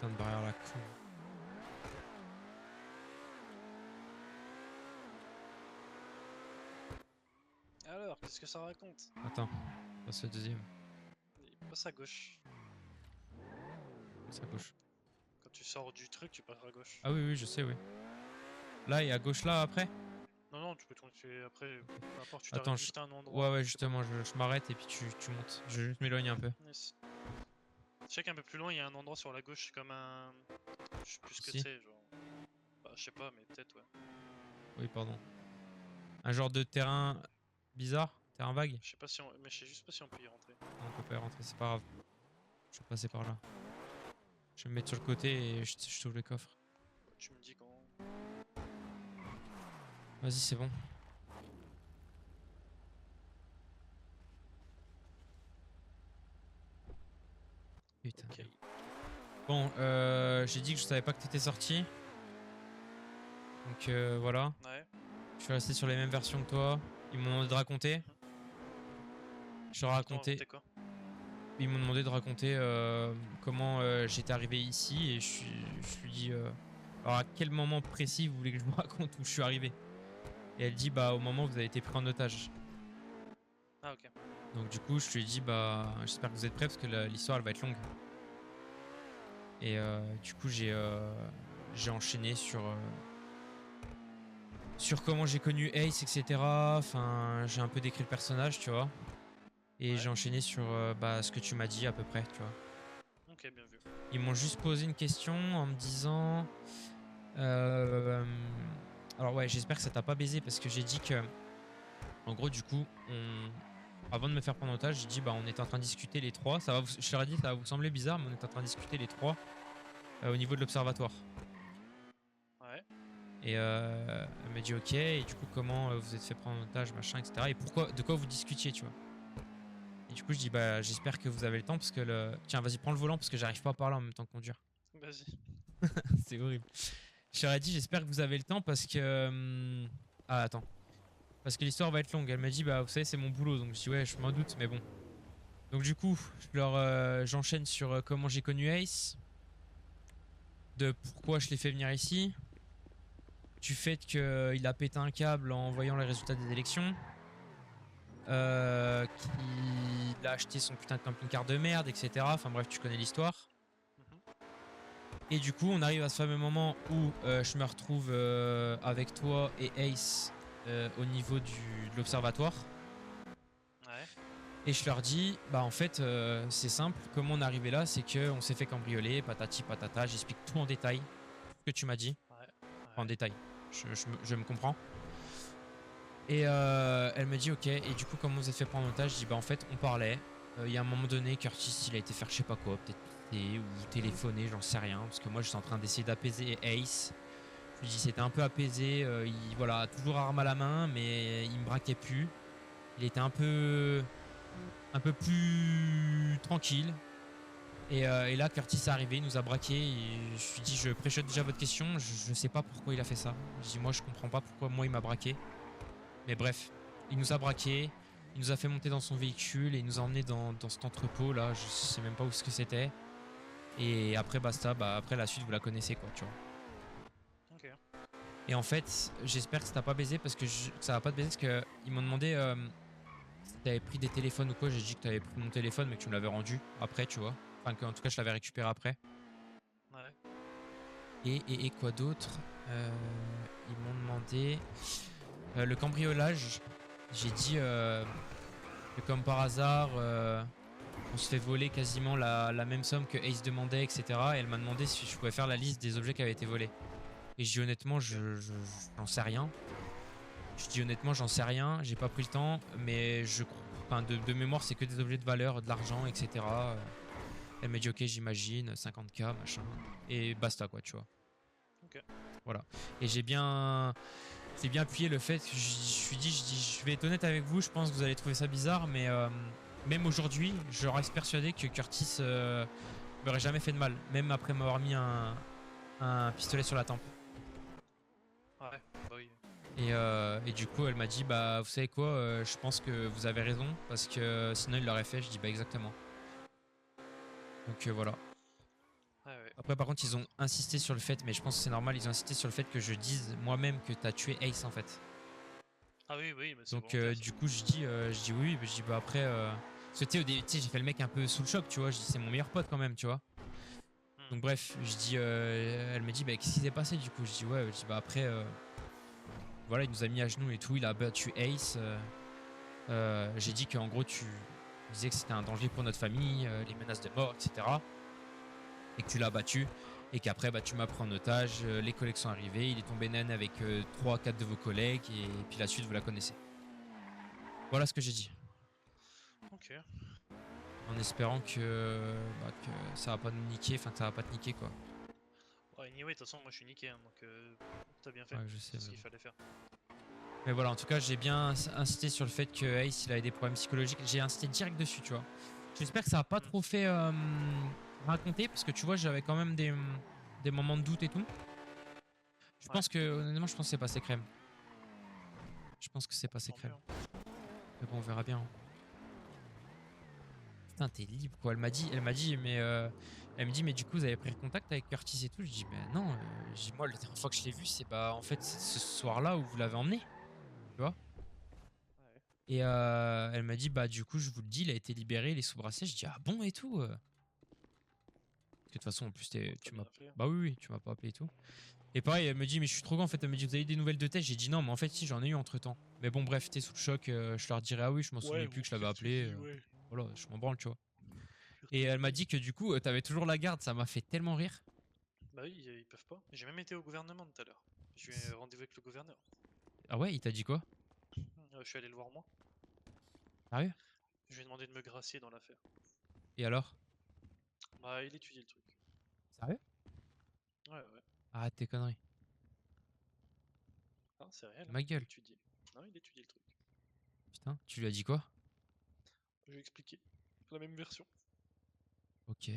Putain de barrière la con. Alors, qu'est-ce que ça raconte? Attends, passe le deuxième. Il passe à gauche. Passe à gauche. Quand tu sors du truc, tu passes à gauche. Ah oui, oui, je sais, oui. Là et à gauche là après? Non, non, tu peux continuer après. Peu importe, tu Attends, t'arrêtes juste à un ouais, endroit ouais, où c'est pas justement, loin. je m'arrête et puis tu montes. Je vais juste m'éloigner un peu. Yes. Je sais qu'un peu plus loin, il y a un endroit sur la gauche, c'est comme un. Je sais plus ce que Ici? c'est, genre. Bah, je sais pas, mais peut-être, ouais. Oui, pardon. Un genre de terrain bizarre? Terrain vague? Je sais pas si on. Mais je sais juste pas si on peut y rentrer. Non, on peut pas y rentrer, c'est pas grave. Je vais passer par là. Je vais me mettre sur le côté et je t'ouvre les coffres. Bah, tu me dis quand. Vas-y, c'est bon. Putain. Ok. Bon, j'ai dit que je savais pas que t'étais sorti. Donc voilà. Ouais. Je suis resté sur les mêmes versions que toi. Ils m'ont demandé de raconter. Mhm. Je leur ai Ils t'ont raconté. raconté quoi? Ils m'ont demandé de raconter comment j'étais arrivé ici et je lui dis alors à quel moment précis vous voulez que je vous raconte où je suis arrivé. Et elle dit bah au moment où vous avez été pris en otage. Ah, ok. Donc du coup je lui ai dit bah j'espère que vous êtes prêts parce que l'histoire elle va être longue. Et du coup j'ai enchaîné sur comment j'ai connu Ace, etc. Enfin j'ai un peu décrit le personnage, tu vois. Et j'ai Ouais. enchaîné sur bah, ce que tu m'as dit à peu près, tu vois. Ok, bien vu. Ils m'ont juste posé une question en me disant... euh, alors ouais, j'espère que ça t'a pas baisé parce que j'ai dit que... En gros, du coup, avant de me faire prendre en otage, j'ai dit bah on était en train de discuter les trois. Je leur ai dit ça va vous sembler bizarre, mais on est en train de discuter les trois au niveau de l'observatoire. Ouais. Et elle m'a dit ok, et du coup comment vous êtes fait prendre en otage, machin, etc. Et pourquoi, de quoi vous discutiez, tu vois. Et du coup je dis bah j'espère que vous avez le temps parce que le... Tiens, vas-y, prends le volant parce que j'arrive pas à parler en même temps que conduire. Vas-y. C'est horrible. Je leur ai dit, j'espère que vous avez le temps parce que. Ah, attends. Parce que l'histoire va être longue. Elle m'a dit, bah, vous savez, c'est mon boulot. Donc, je dis, ouais, je m'en doute, mais bon. Donc, du coup, j'enchaîne sur comment j'ai connu Ace, de pourquoi je l'ai fait venir ici, du fait qu'il a pété un câble en voyant les résultats des élections, qu'il a acheté son putain de camping-car de merde, etc. Enfin, bref, tu connais l'histoire. Mhm. Et du coup, on arrive à ce fameux moment où je me retrouve avec toi et Ace au niveau de l'observatoire. Ouais. Et je leur dis, bah en fait, c'est simple. Comment on est arrivé là, c'est qu'on s'est fait cambrioler, patati patata. J'explique tout en détail, tout ce que tu m'as dit. Ouais. En Ouais. détail. Je me comprends. Et elle me dit, ok. Et du coup, comment vous êtes fait prendre en otage? Je dis, bah en fait, on parlait. Il y a un moment donné, Curtis, il a été faire je sais pas quoi, peut-être pisser ou téléphoner, j'en sais rien. Parce que moi, j'étais en train d'essayer d'apaiser Ace. Je lui dis c'était un peu apaisé, voilà, toujours arme à la main, mais il me braquait plus. Il était un peu plus tranquille. Et là, Curtis est arrivé, il nous a braqué. Et je lui dis je préchote déjà votre question. Je sais pas pourquoi il a fait ça. Je dis moi je comprends pas pourquoi moi il m'a braqué. Mais bref, il nous a braqué. Il nous a fait monter dans son véhicule et il nous a emmené dans cet entrepôt là. Je sais même pas où ce que c'était. Et après basta, bah après la suite vous la connaissez quoi, tu vois. Ok. Et en fait, j'espère que ça t'a pas baisé parce que ça va pas te baiser parce que ils m'ont demandé si t'avais pris des téléphones ou quoi. J'ai dit que t'avais pris mon téléphone mais que tu me l'avais rendu après, tu vois. Enfin, qu'en tout cas, je l'avais récupéré après. Ouais. Et quoi d'autre Ils m'ont demandé le cambriolage. J'ai dit que comme par hasard, on se fait voler quasiment la même somme que Ace demandait, etc. Et elle m'a demandé si je pouvais faire la liste des objets qui avaient été volés. Et je dis honnêtement, Ok. j'en sais rien. Je dis honnêtement, j'en sais rien, j'ai pas pris le temps, mais enfin, de mémoire, c'est que des objets de valeur, de l'argent, etc. Elle m'a dit, ok, j'imagine, 50K, machin. Et basta, quoi, tu vois. Ok. Voilà. Et j'ai bien appuyé le fait que je dis, je vais être honnête avec vous, je pense que vous allez trouver ça bizarre, mais même aujourd'hui, je reste persuadé que Curtis m'aurait jamais fait de mal, même après m'avoir mis un pistolet sur la tempe. Ouais. Bah oui. Et du coup, elle m'a dit, bah, vous savez quoi, je pense que vous avez raison, parce que sinon il l'aurait fait. Je dis, bah, exactement. Donc voilà. Ouais, ouais. Après, par contre, ils ont insisté sur le fait, mais je pense que c'est normal, ils ont insisté sur le fait que je dise moi-même que t'as tué Ace en fait. Ah oui, oui, mais c'est Donc, volontaire. Ça. du coup, je dis oui, je dis bah après. Parce que tu sais, j'ai fait le mec un peu sous le choc, tu vois. Je dis c'est mon meilleur pote quand même, tu vois. Hmm. Donc, bref, je dis. Elle me dit, bah qu'est-ce qui s'est passé du coup? Je dis ouais, je dis bah après. Voilà, il nous a mis à genoux et tout, il a battu Ace. J'ai dit qu'en gros, tu disais que c'était un danger pour notre famille, les menaces de mort, etc. Et que tu l'as battu. Et qu'après, bah, tu m'as pris en otage, les collègues sont arrivés, il est tombé naine avec 3-4 de vos collègues, et puis la suite, vous la connaissez. Voilà ce que j'ai dit. Ok. En espérant que ça va pas nous niquer, enfin que ça va pas te niquer quoi. Ouais, anyway, de toute façon, moi je suis niqué, hein, donc t'as bien fait. Ouais, je sais. C'est ce Mais, qu'il bon. fallait faire. Mais voilà, en tout cas, j'ai bien insisté sur le fait que Ace il avait des problèmes psychologiques. J'ai insisté direct dessus, tu vois. J'espère que ça a pas trop fait raconter, parce que tu vois, j'avais quand même des moments de doute et tout. Je Ouais. pense que, honnêtement, je pense que c'est passé crème. Je pense que c'est passé Tant mieux. crème. Hein. Mais bon, on verra bien. Hein. Putain, t'es libre quoi. Elle me dit, mais du coup, vous avez pris contact avec Curtis et tout. Je dis, ben non. Je dis, moi, la dernière fois que je l'ai vu, c'est bah en fait ce soir-là où vous l'avez emmené. Tu vois. Ouais. Et elle m'a dit, bah du coup, je vous le dis, il a été libéré, il est sous bracelet. Je dis, ah bon et tout. Parce que de toute façon, en plus, Bon, t'as tu bien m'as. fait. Hein. Bah oui, oui, tu m'as pas appelé et tout. Et pareil, elle me dit, mais je suis trop grand en fait. Elle me dit, vous avez des nouvelles de tête? J'ai dit, non, mais en fait, si, j'en ai eu entre temps. Mais bon, bref, t'es sous le choc. Je leur dirai, ah oui, je m'en Ouais, souvenais plus bon, que je l'avais pire tu appelé. dis, ouais. Voilà, je m'en branle, tu vois. Pire Et tu elle m'a dis. dit que du coup, t'avais toujours la garde. Ça m'a fait tellement rire. Bah oui, ils peuvent pas. J'ai même été au gouvernement tout à l'heure. J'ai eu rendez-vous avec le gouverneur. Ah ouais, il t'a dit quoi? Je suis allé le voir moi. Sérieux? Je lui ai demandé de me gracier dans l'affaire. Et alors? Bah, il étudie le truc. Sérieux? Ouais, ouais. Arrête tes conneries. Ah, c'est réel, hein. Ma Il gueule. étudie. Non, il étudie le truc. Putain, tu lui as dit quoi? Je lui ai expliqué. La même version. Ok.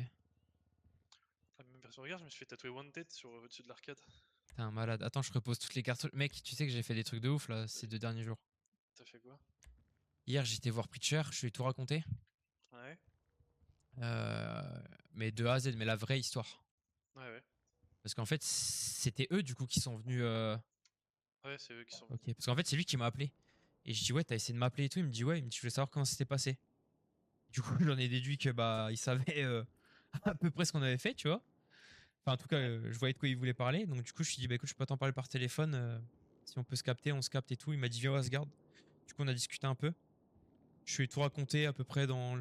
La même version. Regarde, je me suis fait tatouer Wanted sur au-dessus de l'arcade. T'es un malade. Attends, je repose toutes les cartes. Mec, tu sais que j'ai fait des trucs de ouf là ces 2 derniers jours. T'as fait quoi? Hier, j'étais voir Preacher, je lui ai tout raconté. Ouais. Euh, mais de A à Z, mais la vraie histoire. Ouais, ouais. Parce qu'en fait, c'était eux du coup qui sont venus. Ouais, c'est eux qui sont Ok. venus. Parce qu'en fait, c'est lui qui m'a appelé. Et je dis, ouais, t'as essayé de m'appeler et tout. Il me dit, ouais, il me dit, je voulais savoir comment c'était passé. Du coup, j'en ai déduit que bah, il savait à peu près ce qu'on avait fait, tu vois. Enfin, en tout cas, Ouais. je voyais de quoi il voulait parler. Donc, du coup, je me suis dit, bah écoute, je peux pas t'en parler par téléphone. Si on peut se capter, on se capte et tout. Il m'a dit, viens au Asgard. Du coup, on a discuté un peu. Je lui ai tout raconté à peu près dans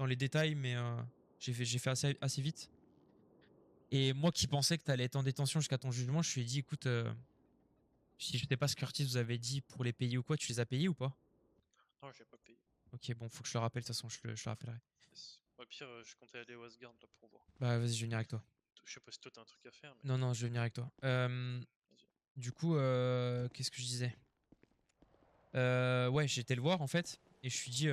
les détails, mais j'ai fait assez vite. Et moi qui pensais que t'allais être en détention jusqu'à ton jugement, je lui ai dit, écoute, si je sais pas ce que Curtis vous avait dit pour les payer ou quoi, tu les as payés ou pas? Non, j'ai pas payé. Ok, bon, faut que je le rappelle, de toute façon, je le rappellerai. Yes. Au pire, je comptais aller au Asgard là pour voir. Bah, vas-y, je vais venir avec toi. Je sais pas si toi t'as un truc à faire, mais Non, non, je vais venir avec toi. vas-y. Du coup, qu'est-ce que je disais? Ouais, j'étais le voir en fait, et je lui ai dit,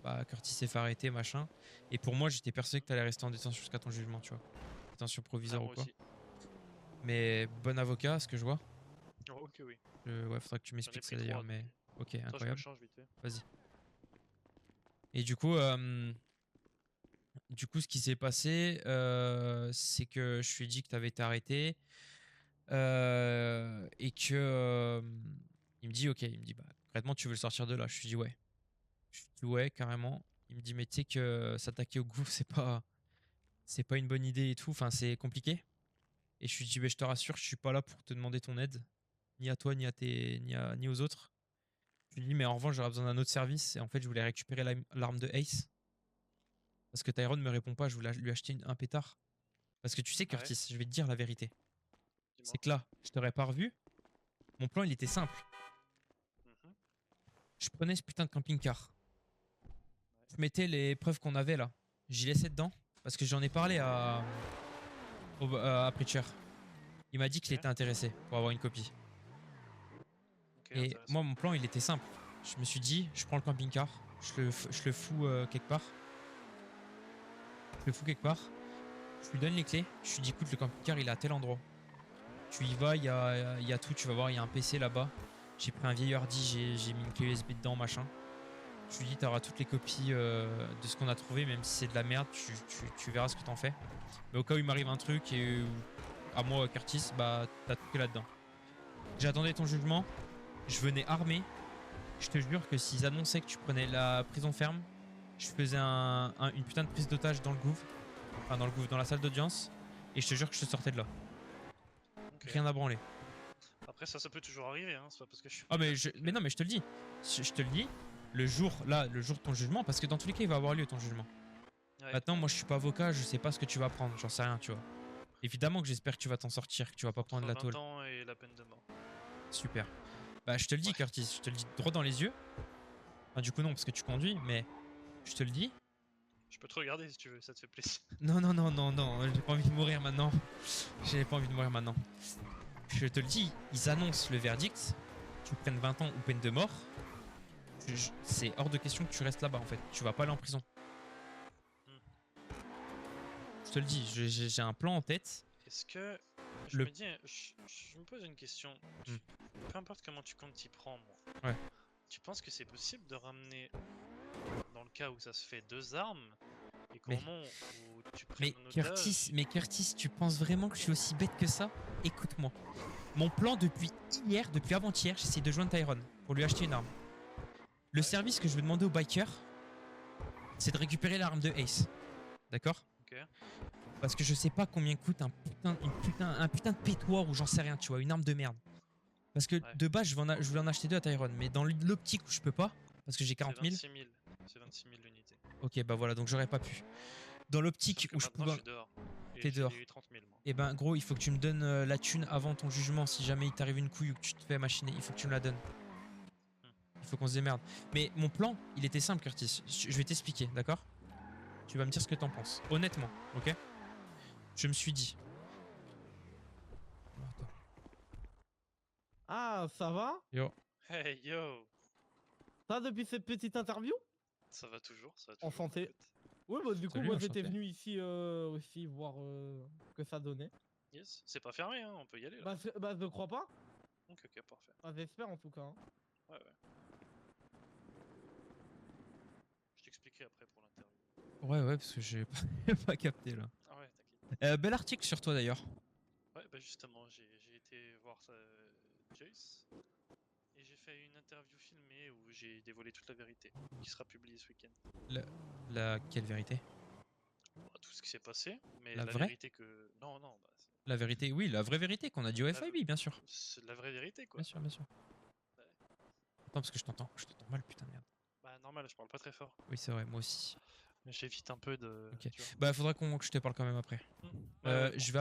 bah, Curtis s'est fait arrêter, machin. Et pour moi, j'étais persuadé que t'allais rester en détention jusqu'à ton jugement, tu vois. Détention Ah, provisoire ou moi quoi. aussi. Mais bon avocat, ce que je vois. Oh, ok, oui. Ouais, faudra que tu J'en ai m'expliques ça pris d'ailleurs, 3 mais donc. ok, Attends, je me incroyable. change vite fait. Vas-y. Et du coup, ce qui s'est passé, c'est que je lui ai dit que t'avais été arrêté, et que il me dit, ok, il me dit, bah, concrètement, tu veux le sortir de là? Je lui dis ouais. Je lui dis ouais, carrément. Il me dit, mais tu sais que s'attaquer au gouffre, c'est pas une bonne idée et tout. Enfin, c'est compliqué. Et je lui dis, mais je te rassure, je suis pas là pour te demander ton aide, ni à toi, ni aux autres. Je lui dis, mais en revanche, j'aurais besoin d'un autre service. Et en fait, je voulais récupérer l'arme de Ace. Parce que Tyrone me répond pas, je voulais lui acheter un pétard. Parce que tu sais, Ouais, Curtis, je vais te dire la vérité. C'est dis-moi. que là, je t'aurais pas revu. Mon plan, il était simple. Mhm. Je prenais ce putain de camping-car. Je mettais les preuves qu'on avait là. J'y laissais dedans. Parce que j'en ai parlé à Preacher. Il m'a dit qu'il Ok, était intéressé pour avoir une copie. ok, Et intéressant. moi, mon plan, il était simple. Je me suis dit, je prends le camping-car, je le fous quelque part. Je le fous quelque part. Je lui donne les clés. Je lui dis, écoute, le camping-car, il est à tel endroit. Tu y vas, il y a tout. Tu vas voir, il y a un PC là-bas. J'ai pris un vieil ordi, j'ai mis une clé USB dedans, machin. Tu lui dis, t'auras toutes les copies de ce qu'on a trouvé, même si c'est de la merde, tu verras ce que t'en fais. Mais au cas où il m'arrive un truc et à moi, Curtis, bah t'as tout fait là-dedans. J'attendais ton jugement, je venais armé. Je te jure que s'ils annonçaient que tu prenais la prison ferme, je faisais une putain de prise d'otage dans le gouffre. Enfin, dans le gouffre, dans la salle d'audience. Et je te jure que je te sortais de là. Ok. Rien à branler. Après, ça peut toujours arriver, hein. C'est pas parce que je suis. Ah, mais non, mais je te le dis. Je te le dis. Le jour de ton jugement, parce que dans tous les cas, il va avoir lieu ton jugement. Ouais. Maintenant, moi, je suis pas avocat, je sais pas ce que tu vas prendre, j'en sais rien, tu vois. Évidemment que j'espère que tu vas t'en sortir, que tu vas pas prendre la Entre tôle. 20 ans et la peine de mort. Super. Bah, je te le dis, Ouais. Curtis, je te le dis droit dans les yeux. Enfin, du coup, non, parce que tu conduis, mais je te le dis. Je peux te regarder si tu veux, ça te fait plaisir. Non, non, non, non, non, j'ai pas envie de mourir maintenant. J'ai pas envie de mourir maintenant. Je te le dis, ils annoncent le verdict. Tu prennes 20 ans ou peine de mort. C'est hors de question que tu restes là-bas, en fait. Tu vas pas aller en prison. Je te le dis, j'ai un plan en tête. Est-ce que. Je me dis, je me pose une question. Peu importe comment tu comptes t'y prendre, Ouais. Tu penses que c'est possible de ramener, dans le cas où ça se fait, 2 armes et qu'au Mais- moment où tu prennes Mais un otage. Curtis, tu penses vraiment que je suis aussi bête que ça? Écoute-moi. Mon plan depuis hier, depuis avant-hier, j'essaie de joindre Tyrone pour lui acheter une arme. Le service que je vais demander au biker, c'est de récupérer l'arme de Ace. D'accord? Ok. Parce que je sais pas combien coûte un putain de pétoir ou j'en sais rien, tu vois, une arme de merde. Parce que Ouais. de base, je voulais en acheter 2 à Tyrone, mais dans l'optique où je peux pas, parce que j'ai 40 000. C'est 26 000. C'est 26 000 l'unité. Ok, bah voilà, donc j'aurais pas pu. Dans Sauf l'optique que où je maintenant pouvais. je suis dehors. Et T'es j'ai dehors. eu 30 000 moi. Et ben gros, il faut que tu me donnes la thune avant ton jugement. Si jamais il t'arrive une couille ou que tu te fais machiner, il faut que tu me la donnes. Il faut qu'on se démerde. Mais mon plan, il était simple, Curtis. Je vais t'expliquer, d'accord? Tu vas me dire ce que t'en penses. Honnêtement, ok? Je me suis dit. Attends. Ah, ça va? Yo. Hey yo! Ça depuis cette petite interview? Ça va toujours, ça va toujours. Enchanté. écoute. Oui, bah du coup, Salut, moi j'étais enchanté. venu ici aussi voir ce que ça donnait. Yes, c'est pas fermé, hein, on peut y aller là. Bah, je crois pas. Ok, ok, parfait. Bah, j'espère en tout cas. Hein. Ouais, ouais. Je t'expliquerai après pour l'interview. Ouais, parce que j'ai pas capté là. Ah ouais, t'inquiète. Bel article sur toi d'ailleurs. Ouais, bah justement, j'ai été voir Jace. Et j'ai fait une interview filmée où j'ai dévoilé toute la vérité, qui sera publiée ce week-end. Quelle vérité? Bah, tout ce qui s'est passé, mais La la vraie? vérité que. Non, non, bah, La vérité, oui, la vraie vérité qu'on a dit au FIB, bien sûr. c'est la vraie vérité quoi. Bien sûr, bien sûr. Ouais. Attends, parce que je t'entends mal, putain de merde. Bah, normal, je parle pas très fort. Oui, c'est vrai, moi aussi. Mais j'évite un peu de. Ok. Tu vois. Bah, faudra que je te parle quand même après. Ouais, ouais, Je vais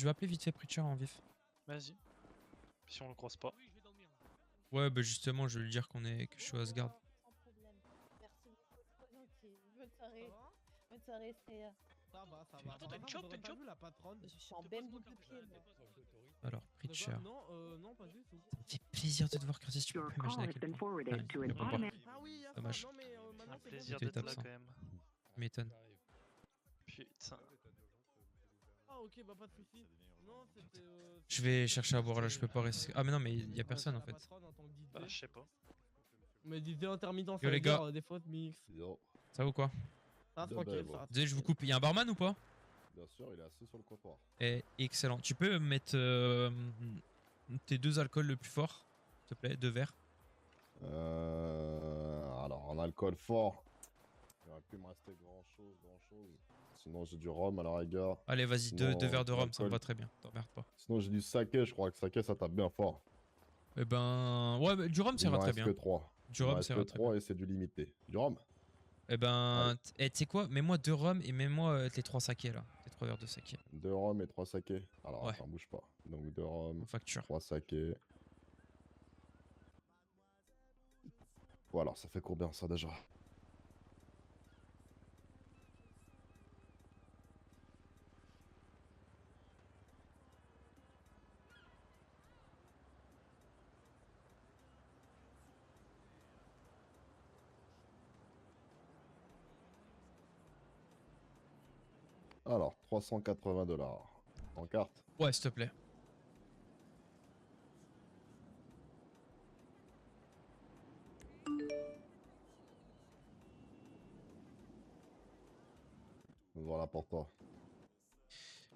appeler vite fait Preacher en vif. Vas-y. Si on le croise pas. Ouais, bah justement, je vais lui dire que je suis à Asgard. Sans problème. Merci beaucoup, trop gentil. Bonne soirée. Bonne soirée, Freya. Ça va, ça Putain. va. Toi, t'as une Bah, job, vous t'as aurez une pas job vu la patronne. Je suis en BMW pied, moi. Alors, De Preacher. quoi non, pas du tout. Ça me fait plaisir de te voir, Curtis. Tu peux pas imaginer à quel point. Ah, il répond pas. Ah oui, y'a ça. Dommage. Non, mais maintenant Un c'est plaisir Tu es d'être là absent. quand même. Tu m'étonnes. Putain. Ah, ok, bah pas de soucis. Non, c'était. Je vais chercher à boire là, je peux pas rester. Ah, mais non, mais il y a personne en La fait. patronne en tant que DJ. Bah, je sais pas. Mais DJ intermittent, ça Yo, veut les dire gars. des fautes mix. Yo, Ça va ou quoi? Ah, De tranquille, belle, ça va. Désolé, je vous coupe. Il y a un barman ou pas? bien sûr, il est assis sur le comptoir. Eh, excellent. Tu peux me mettre tes 2 alcools le plus fort, s'il te plaît, 2 verres. Alors, en alcool fort, il aurait pu me rester grand chose. Sinon, j'ai du rhum à la rigueur. Allez, vas-y, Sinon, 2 verres de rhum, ça me l'alcool. va très bien. T'emmerdes pas. Sinon, j'ai du saké, je crois que saké, ça tape bien fort. Eh ben, ouais, mais du rhum, ça Il ira m'en très reste bien. que 3. Du rhum, ça ira très bien. 3 et c'est du limité. Du rhum? Eh ben, Allez. tu sais quoi? Mets-moi 2 rhum et mets-moi tes 3 sakés là. Tes 3 verres de saké. 2 rhum et 3 sakés. Alors, Ouais. attends, bouge pas. Donc, 2 rhum, En facture. 3 sakés. Bon, alors, ça fait combien ça déjà? Alors, 380 $ en carte. Ouais, s'il te plaît. là pour toi.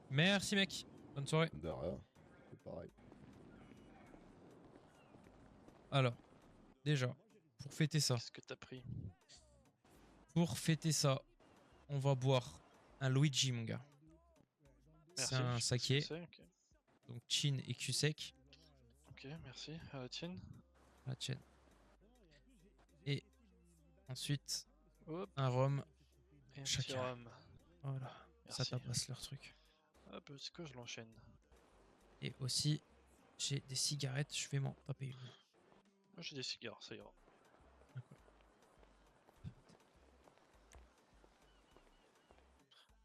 Merci mec. Bonne soirée. De rien. C'est pareil. Alors, déjà, pour fêter ça, Qu'est-ce que t'as pris? on va boire un Luigi, mon gars. C'est Merci. un je sais pas ce saké, que c'est, ok. donc chin et cul sec. Ok, merci. À la tienne. La tienne. Et ensuite, Hop, un rhum. et un petit Chacun. rhum. Voilà, ça Merci. tapasse leur truc. Hop, c'est que je l'enchaîne. Et aussi, j'ai des cigarettes, je vais m'en taper une. Moi j'ai des cigares, ça ira.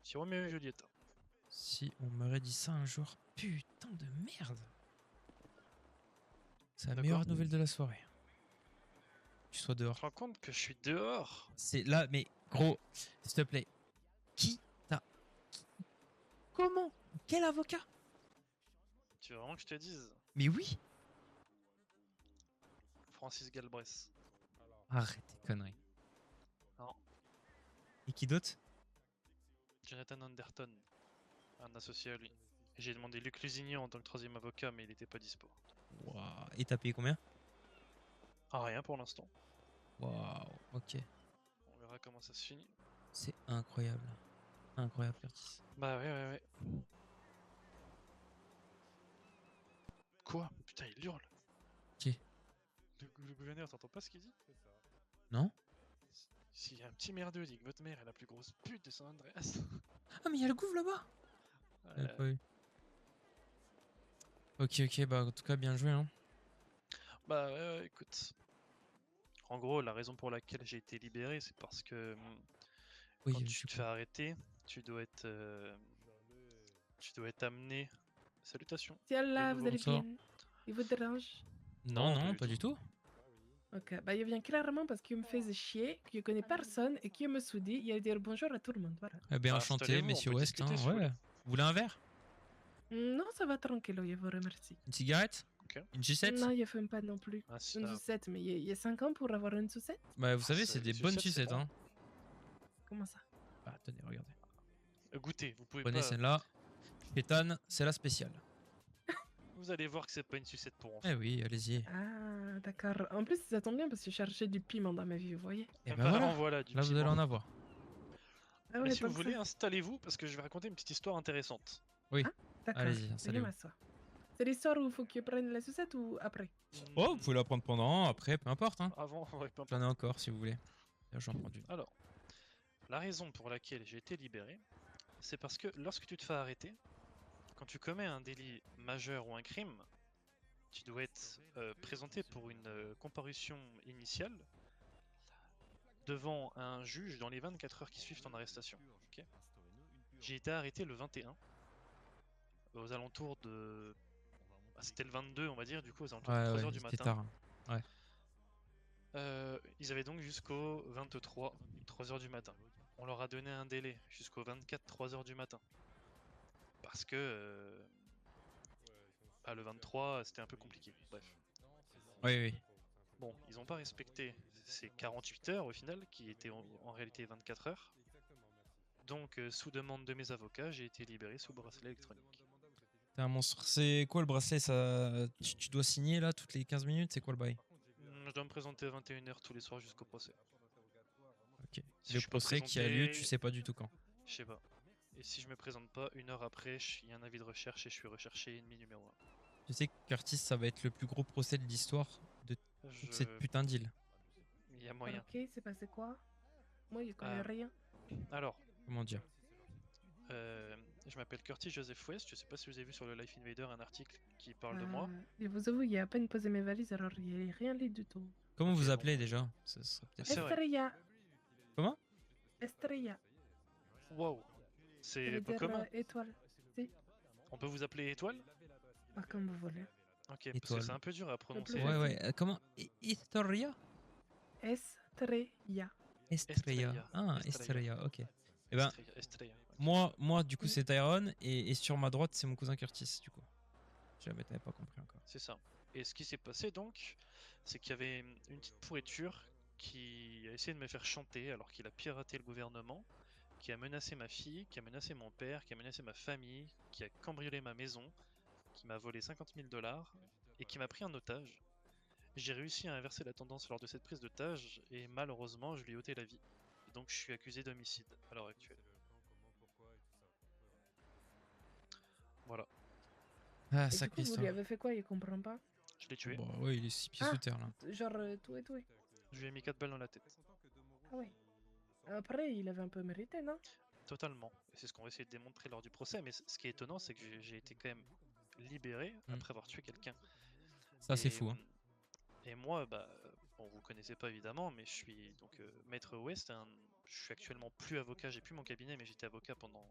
Si Roméo et Julieta. Si on m'aurait dit ça un jour, putain de merde. C'est la De meilleure quoi nouvelle de la soirée. Tu sois Tu dehors. te rends compte que je suis dehors? C'est là, mais gros, s'il te plaît. Qui t'a. Comment? Quel avocat? Tu veux vraiment que je te dise? Mais oui. Francis Galbraith. Arrête tes conneries. Non. Et qui d'autre? Jonathan Anderton. Un associé à lui. Et j'ai demandé Luc Lusignan en tant que troisième avocat, mais il était pas dispo. Waouh. Et t'as payé combien? Ah, rien pour l'instant. Waouh, ok. On verra comment ça se finit. C'est incroyable. Incroyable, Curtis. Bah ouais. Quoi? Putain, il hurle. Qui? Le gouverneur, t'entends pas ce qu'il dit? Non? S'il y a un petit merdeux dit que votre mère est la plus grosse pute de San Andreas. Ah, mais il y a le gouffre là-bas! J'avais Euh, pas vu. Ok, bah en tout cas, bien joué, hein. Bah ouais, écoute. En gros, la raison pour laquelle j'ai été libéré, c'est parce que Oui, quand je tu suis te fais arrêter, tu dois être amené. Salutations. Tiens là, Oui, vous allez bonsoir. bien. Il vous dérange? Non, Non, non, pas du tout. Ok, bah il vient clairement parce qu'il me faisait chier, qu'il connaît personne et qu'il me soudit, il a dire bonjour à tout le monde, voilà. Eh bien, Bah, enchanté, installez-vous, on messieurs peut West. Hein. discuter si vous Ouais. voulez. Vous voulez un verre? Non, ça va tranquille, je vous remercie. Une cigarette? Ok. Une G7? Non, il fume pas non plus. Ah, c'est Une sucette, mais il y a 5 ans pour avoir une sucette? Bah, vous savez, c'est c'est- des les bonnes sucettes, c'est sucettes, bon. hein. Comment ça? Bah, tenez, regardez. Goûtez, vous pouvez Prenez pas. celle-là. Pétane, c'est la spéciale. Vous allez voir que c'est pas une sucette pour enfants. Eh oui, allez-y. Ah, d'accord. En plus, ça tombe bien parce que je cherchais du piment dans ma vie, vous voyez? Et Bah, ben voilà. en voilà du Là, vous allez piment. en avoir. Ah Mais ouais, si vous donc voulez, ça- installez-vous parce que je vais raconter une petite histoire intéressante. Oui. D'accord. Allez-y, je installez-vous. m'assois. C'est l'histoire où il faut que je prenne la sucette ou après? Oh, vous pouvez la prendre pendant, après, peu importe. Hein. Avant, ouais, peu importe. J'en ai encore si vous voulez. Là, j'en prends une. Alors, la raison pour laquelle j'ai été libéré, c'est parce que lorsque tu te fais arrêter, quand tu commets un délit majeur ou un crime, tu dois être présenté pour une comparution initiale devant un juge dans les 24 heures qui suivent ton arrestation. Ok. J'ai été arrêté le 21, aux alentours de... Ah, c'était le 22 on va dire, du coup aux alentours de 3h du c'était matin. tard. Hein. Ils avaient donc jusqu'au 23, 3h du matin. On leur a donné un délai jusqu'au 24, 3h du matin. Parce que le 23, c'était un peu compliqué. Bref. Oui. Bon, ils n'ont pas respecté ces 48 heures au final, qui étaient en réalité 24 heures. Donc, sous demande de mes avocats, j'ai été libéré sous bracelet électronique. T'es un monstre. C'est quoi le bracelet ça... tu dois signer là toutes les 15 minutes? C'est quoi le bail? Je dois me présenter à 21h tous les soirs jusqu'au procès. Ok. Si Le je suis pas procès qui a lieu, présenté- tu sais pas du tout quand. Je sais pas. Et si je me présente pas, une heure après, il y a un avis de recherche et je suis recherché ennemi numéro 1. Tu sais que Curtis, ça va être le plus gros procès de l'histoire de toute cette putain d'île. Il y a moyen. Ok, c'est passé quoi? Moi, je connais Ah. rien. Alors, Comment dire? je m'appelle Curtis Joseph West. Je sais pas si vous avez vu sur le Life Invader un article qui parle de moi. Je vous avoue, il a à peine posé mes valises, alors il n'y a rien lu du tout. Comment Ok, vous bon. appelez déjà? Ça serait peut-être- C'est vrai. Estrella. Comment? Estrella. Waouh. Ça C'est veut pas dire commun. étoile. Si, On peut vous appeler Étoile? pas comme vous voulez. Ok, parce Étoile. que c'est un peu dur à prononcer. plus Ouais. Comment? Historia? Estrella. Estrella. Ah, Estrella, ok. Eh ben, Estrella. moi, du coup, c'est Tyrone, et sur ma droite, c'est mon cousin Curtis, du coup. Si jamais t'avais pas compris encore. C'est ça. Et ce qui s'est passé donc, c'est qu'il y avait une petite pourriture qui a essayé de me faire chanter alors qu'il a piraté le gouvernement, qui a menacé ma fille, qui a menacé mon père, qui a menacé ma famille, qui a cambriolé ma maison, qui m'a volé 50 000 $ et qui m'a pris en otage. J'ai réussi à inverser la tendance lors de cette prise d'otage et malheureusement je lui ai ôté la vie. Et donc je suis accusé d'homicide à l'heure actuelle. Voilà, Ah, Et du sacrée coup, vous histoire. lui avez fait quoi? Il comprend pas. je l'ai tué. Bon, ouais, il est 6 pieds Ah. sous terre là. Genre, tout et tout. Je lui ai mis 4 balles dans la tête. Ah ouais. Après, il avait un peu mérité, non? Totalement. Et c'est ce qu'on va essayer de démontrer lors du procès. Mais ce qui est étonnant, c'est que j'ai été quand même libéré après avoir tué quelqu'un. Ça, c'est Et, fou. Hein. Et moi, bah, bon, vous connaissez pas évidemment, mais je suis donc maître West. Je suis actuellement plus avocat, j'ai plus mon cabinet, mais j'étais avocat pendant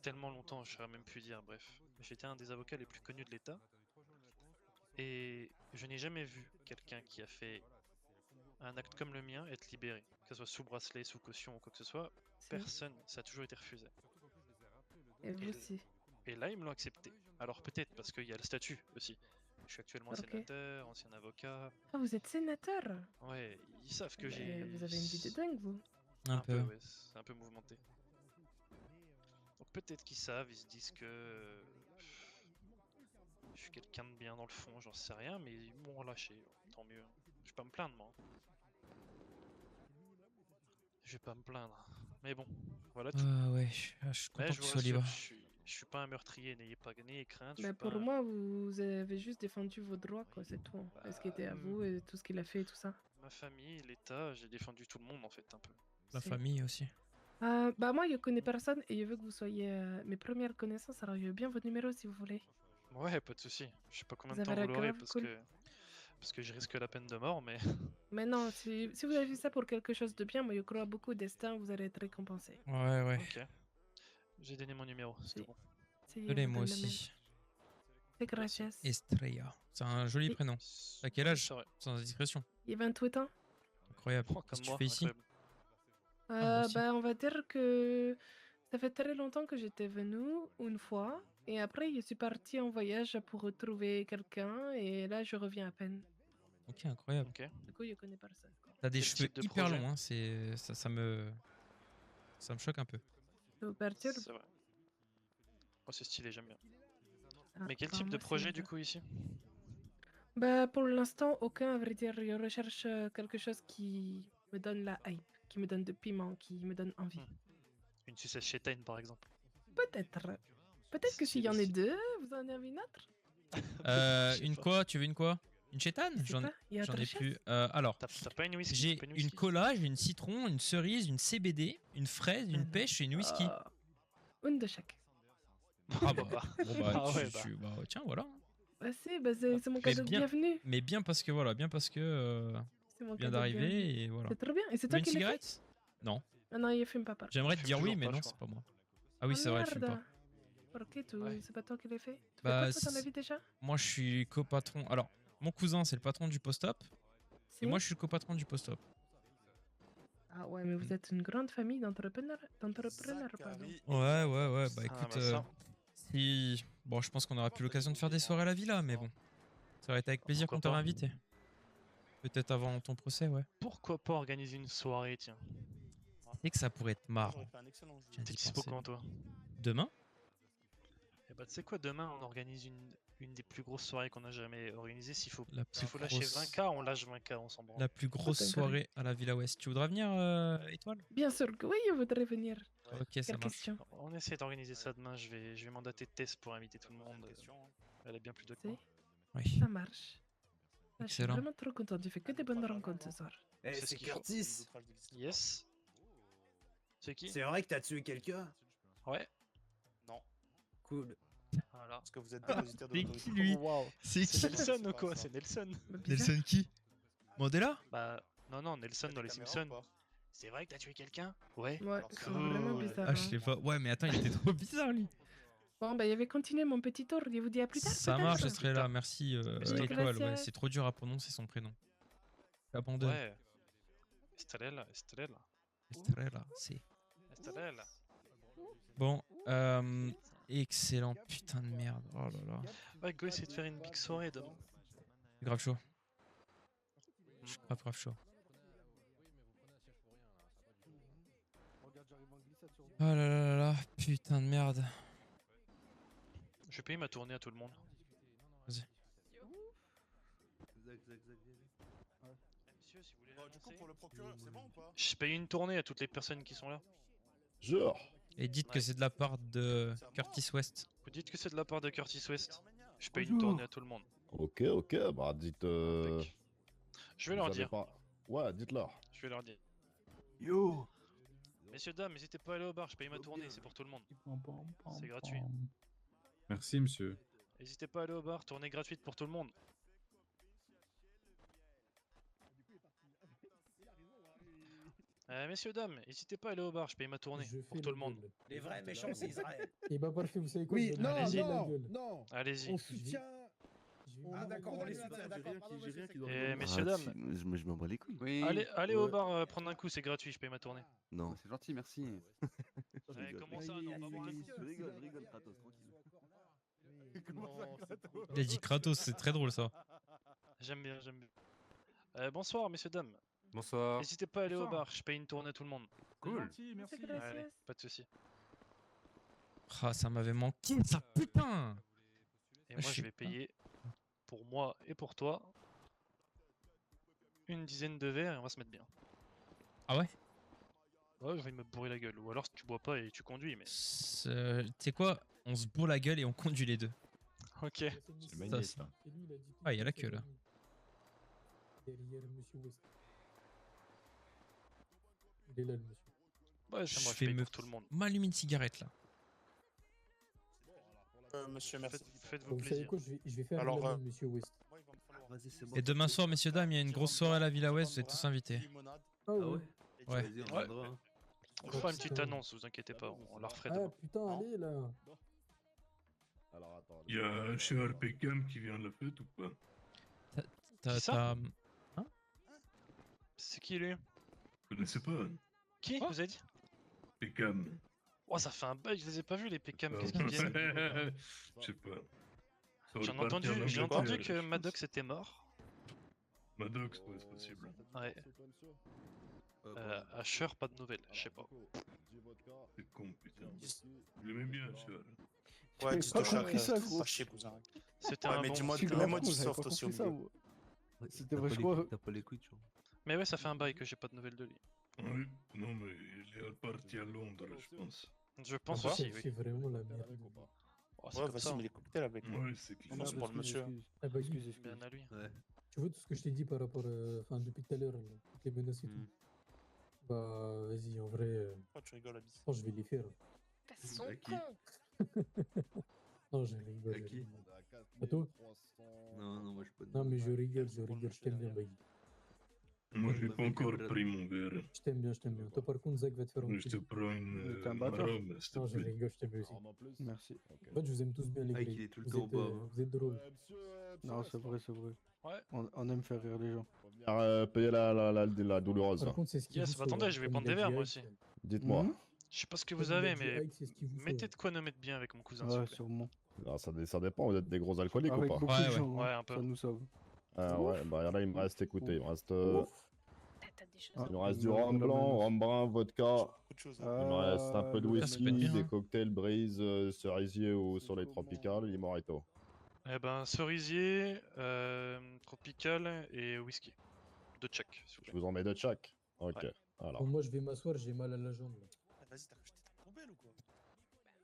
tellement longtemps, je saurais même plus dire. Bref, j'étais un des avocats les plus connus de l'État. Et je n'ai jamais vu quelqu'un qui a fait un acte comme le mien être libéré, que ce soit sous bracelet, sous caution ou quoi que ce soit. Si. Personne, ça a toujours été refusé. Et vous aussi. Et là, ils me l'ont accepté. Alors peut-être parce qu'il y a le statut aussi. Je suis actuellement Ok. sénateur, ancien avocat. Ah, vous êtes sénateur? Ouais, ils savent que Mais j'ai. vous avez une vie de dingue, vous. Un peu. Ouais, c'est un peu mouvementé. Donc peut-être qu'ils savent, ils se disent que je suis quelqu'un de bien dans le fond, j'en sais rien, mais ils m'ont relâché, tant mieux. Je vais pas me plaindre, moi. Je vais pas me plaindre. Mais bon, voilà tout. Ah ouais, je suis Mais content je que vous tu sois rassure, libre. je suis pas un meurtrier, n'ayez crainte. Je Bah, suis pas pour un- moi, vous avez juste défendu vos droits, quoi, c'est tout. Hein. Bah, Ce qui était à vous et tout ce qu'il a fait et tout ça. ma famille, l'État, j'ai défendu tout le monde en fait, un peu. La Si. famille aussi. Bah, moi, je connais personne et je veux que vous soyez mes premières connaissances, alors je veux bien votre numéro si vous voulez. Ouais, pas de souci. Je sais pas combien de Vous temps avez vous l'air l'aurez grave cool. parce que je risque la peine de mort, mais Mais non, si vous avez fait ça pour quelque chose de bien, moi, je crois beaucoup au destin, vous allez être récompensé. Ouais, ouais. ok. J'ai donné mon numéro, c'est Si. tout bon. Si, Désolé, vous moi donne le même. aussi. C'est gracias. Estrella. C'est un joli Oui. prénom. À quel âge C'est vrai. Sans indiscrétion. Il y a 28 ans. Incroyable. Oh, Qu'est-ce comme que tu moi, fais ici? incroyable. moi aussi. Bah, on va dire que ça fait très longtemps que j'étais venue une fois. Et après, je suis partie en voyage pour retrouver quelqu'un. Et là, je reviens à peine. Ok, incroyable. Ok. Du coup, je connais personne. Quoi. T'as des Quel cheveux type de hyper projet? longs, hein. Ça me choque un peu. Ça vous perturbe? C'est vrai. Oh, c'est stylé, j'aime bien. Ah, Mais quel bah, type de moi, projet c'est du ça. coup ici? Bah, pour l'instant, aucun, à vrai dire. Je recherche quelque chose qui me donne la hype, qui me donne de piment, qui me donne envie. Une sucette chétaine par exemple. Peut-être. Peut-être que s'il y en a Stylé. deux, vous en avez une autre? Je sais Une pas. quoi? Tu veux une quoi? Une chétane? Je sais pas. Il y a J'en autre ai chose? plus. Alors, T'as pas une whisky? j'ai T'as pas une whisky cola, j'ai une citron, une cerise, une CBD, une fraise, une Mhm. pêche et une whisky. Une de chaque. Ah bah, bon bah, Ah ouais, bah. bah, tiens, voilà. Bah, si, bah, c'est mon Mais cadeau de bien, bienvenue. mais bien parce que C'est mon je viens cadeau de bienvenue. d'arriver et voilà. C'est trop bien. Et c'est Tu veux toi une qui l'as fait? cigarette? Non. Ah non, il fume pas par. J'aimerais te fume dire oui, toujours mais pas, non, je c'est crois. pas moi. Ah oui, c'est vrai, je fume pas. Ok, Ouais. c'est pas toi qui l'as fait? Tu fais Bah, quoi toi dans la si- vie déjà? Moi, je suis copatron. Alors, mon cousin, c'est le patron du post-op. Si? Et moi, je suis le copatron du post-op. Ah ouais, mais vous êtes une grande famille d'entrepreneurs, pardon. Ouais. Bah Ah, écoute, bah, ça. si. Bon, je pense qu'on aura plus l'occasion de faire des soirées à la villa, mais bon. Ça aurait été avec plaisir Pourquoi qu'on t'aurait pas. invité. Peut-être avant ton procès, ouais. Pourquoi pas organiser une soirée, tiens? C'est que ça pourrait être marrant. Tiens, T'es d'y dispo penser. quand toi? Demain? Eh bah, tu sais quoi, demain on organise une des plus grosses soirées qu'on a jamais organisées. S'il faut La plus lâcher grosse. 20K, on lâche 20K, on s'en branle. La plus grosse Putain, soirée à la Villa Ouest. Tu voudras venir, Étoile? Bien sûr que oui, je voudrais venir. Ok, ça Quelle marche. question? On essaie d'organiser ça demain. Je vais mandater Tess pour inviter tout le monde. Elle est bien plus de quoi. Si, Oui. ça marche. Ah, je suis Excellent. vraiment trop contente. Tu fais que des bonnes rencontres ce soir. Eh, C'est ce c'est qu'il faut. Curtis. Yes. C'est qui? C'est vrai que t'as tué quelqu'un? Ouais. Non, Cool. Voilà. parce que vous êtes dépositaire de C'est l'autorité. qui, lui? Waouh. C'est C'est qui? Nelson ou quoi? C'est Nelson. Bah, bizarre. Nelson qui? Mandela? Bah non, Nelson T'as dans des les caméras Simpsons. ou pas? C'est vrai que t'as tué quelqu'un? Ouais. Ouais, Alors, c'est c'est vraiment cool. bizarre. Ah, je hein. sais pas. Ouais, mais attends, il était trop bizarre, lui. Bon, bah, je vais continuer mon petit tour. Je vous dis à plus tard. Ça peut-être. marche, je serai là. Putain. Merci, Stop. Étoile. Ouais, Gracias. c'est trop dur à prononcer son prénom. J'abandonne. Ouais. Estrella. Estrella, c'est. Estrella. Bon, excellent. Putain de merde. Oh là là. Ouais, go essayer de faire une big soirée demain. Grave chaud. Je suis grave chaud. Oh là là là là, putain de merde. Je vais payer ma tournée à tout le monde. Vas-y. Monsieur, si vous voulez Du coup, l'annoncer, pour le procureur, c'est bon ou pas? je paye une tournée à toutes les personnes qui sont là. Jure. Et dites que Ouais. c'est de la part de Curtis West. Vous dites que c'est de la part de Curtis West. Je paye une tournée à tout le monde. Ok, bah dites. Impec. Je vais vous leur avez dire. Pas... Ouais, dites-leur. Je vais leur dire. Yo. Messieurs, dames, n'hésitez pas à aller au bar, je paye ma tournée, c'est pour tout le monde. C'est gratuit. Merci, monsieur. N'hésitez pas à aller au bar, tournée gratuite pour tout le monde. Messieurs, dames, n'hésitez pas à aller au bar, je paye ma tournée pour tout le monde. Les vrais méchants, c'est Israël. Et bah parfait, vous savez quoi? Oui, je vais non, lui péter la non, gueule. non. Allez-y. On soutient. Ah, d'accord, on les soutient. Et messieurs, dames, Je m'en bats les couilles. Oui. allez au bar prendre un coup, c'est gratuit, je paye ma tournée. Non. C'est gentil, merci. Comment ça, non, on va boire un coup. Je rigole, Kratos, tranquille. Il a dit Kratos, c'est très drôle ça. J'aime bien, j'aime bien. Bonsoir, messieurs, dames. Bonsoir. N'hésitez pas à aller au bar, je paye une tournée à tout le monde. Cool. Merci. Allez, pas de soucis. Ah, ça m'avait manqué, ça putain. Et Ah, moi, je je vais sais pas. payer pour moi et pour toi une dizaine de verres et on va se mettre bien. Ah ouais? Ouais, je vais me bourrer la gueule. Ou alors, si tu bois pas et tu conduis, mais. Tu sais quoi? On se bourre la gueule et on conduit les deux. Ok. C'est magnifique, ça. ça. Et lui, il a dit tout Ah, il y a la ça, queue, là. Derrière Monsieur West. Il est là, le monsieur. Ouais, Je c'est moi, je fais paye me- pour tout le monde. M'allume une cigarette là. Monsieur, merci. Faites-vous Vous savez plaisir. quoi? Je vais faire Alors, la même, Monsieur West. Vas-y, c'est bon. Et demain soir, messieurs, dames, il y a une grosse soirée à la Villa West, vous êtes tous invités. Ah Ah ouais? ouais. Ouais. Vas-y, on Ouais. viendra, hein. On fera une petite annonce, vous inquiétez pas, on la referait Ah demain. putain, allez là. Alors attends. Il y a un chez RPCam qui vient à la fête ou pas? T'as. ça t'as- C'est qui lui? Vous connaissez pas? Qui Quoi vous avez dit? PCAM. Oh, ça fait un bail, je les ai pas vus les PKM, Ah, qu'est-ce qu'ils viennent? Je sais pas. Ça J'ai aurait pas été un entendu Angleterre, que je Maddox pense. était mort. Maddox, ouais, c'est possible. Ouais. Asher, pas de nouvelles, je sais pas. C'est con, putain. Je l'aimais bien, Asher. Ouais, J'ai pas compris ça, gros. Pas chier, cousin. C'était Ouais, un mais bon. dis-moi, Je suis mets-moi grave du con, j'avais soft pas aussi au compris ça, milieu. moi. Ouais, C'était t'as pas vachement- les couilles- T'as pas les couilles, tu vois. Mais ouais, ça fait un bail que j'ai pas de nouvelles de lui. Oui, non, mais il est parti à Londres, je pense. Je pense Quoi aussi, C'est oui. vraiment la merde. Oh, c'est Ouais, comme vas-y, ça, mets les cocktails avec moi. Ouais, c'est clair. Non, c'est pour le monsieur. Ah bah, bien à lui. Ouais. tu vois tout ce que je t'ai dit par rapport, enfin depuis tout à l'heure, là, toutes les menaces et tout. Hmm. Bah vas-y, en vrai, Pourquoi tu rigoles, Abyss? je pense que je vais les faire. Ils sont À qui? cons. Non, je rigole. À je qui? rigole. À toi? Non, moi je peux pas. Non, mais je rigole, je t'aime bien, Baggy. Moi, j'ai Bah, pas mec, encore après, pris mon verre. Je t'aime bien, je t'aime bien. Toi, par contre, Zach va te faire Je te enculer. prends une T'es un bâtard. rhum, s'il te Non, je plaît. rigole, je t'aime bien aussi. Merci. En fait, je vous aime tous bien, les Mike, gars. il est tout le Vous temps au êtes, bas, hein. vous êtes drôles. Non, c'est vrai, c'est vrai. Ouais. On aime faire rire les gens. Payer la douloureuse. Par contre, c'est ce qu'il Yes, vous bah faut, attendez, hein. je vais Comme prendre il a des verres dit moi Ike, aussi. Dites-moi. Mhm. Je sais pas ce que comme vous il a avez, dit mais Ike, c'est ce qu'il vous faut. mettez de quoi nous mettre bien avec mon cousin, s'il Ouais, vous plaît. sûrement. Ah, ça dépend, vous êtes des gros alcooliques Avec ou pas beaucoup Ouais, de ouais. gens, Ouais, hein, un peu. ça nous sauve. Ah ouais, bah là il me reste, écoutez, il me reste, T'as des choses. Ah, il me reste il du me rhum reste de la blanc, mayonnaise. rhum brun, vodka, Beaucoup de choses. hein. il me reste un peu de le ça peut être whisky, bien, des hein. cocktails brise, cerisier ou soleil tropical, et mojito. Eh ben, cerisier, tropical et whisky. De check, s'il vous Je plaît. vous en mets deux de chaque. Ok, Ouais. alors. Bon, moi, je vais m'asseoir, j'ai mal à la jambe. Là. Ah, vas-y, t'as acheté ta poubelle ou quoi? Bah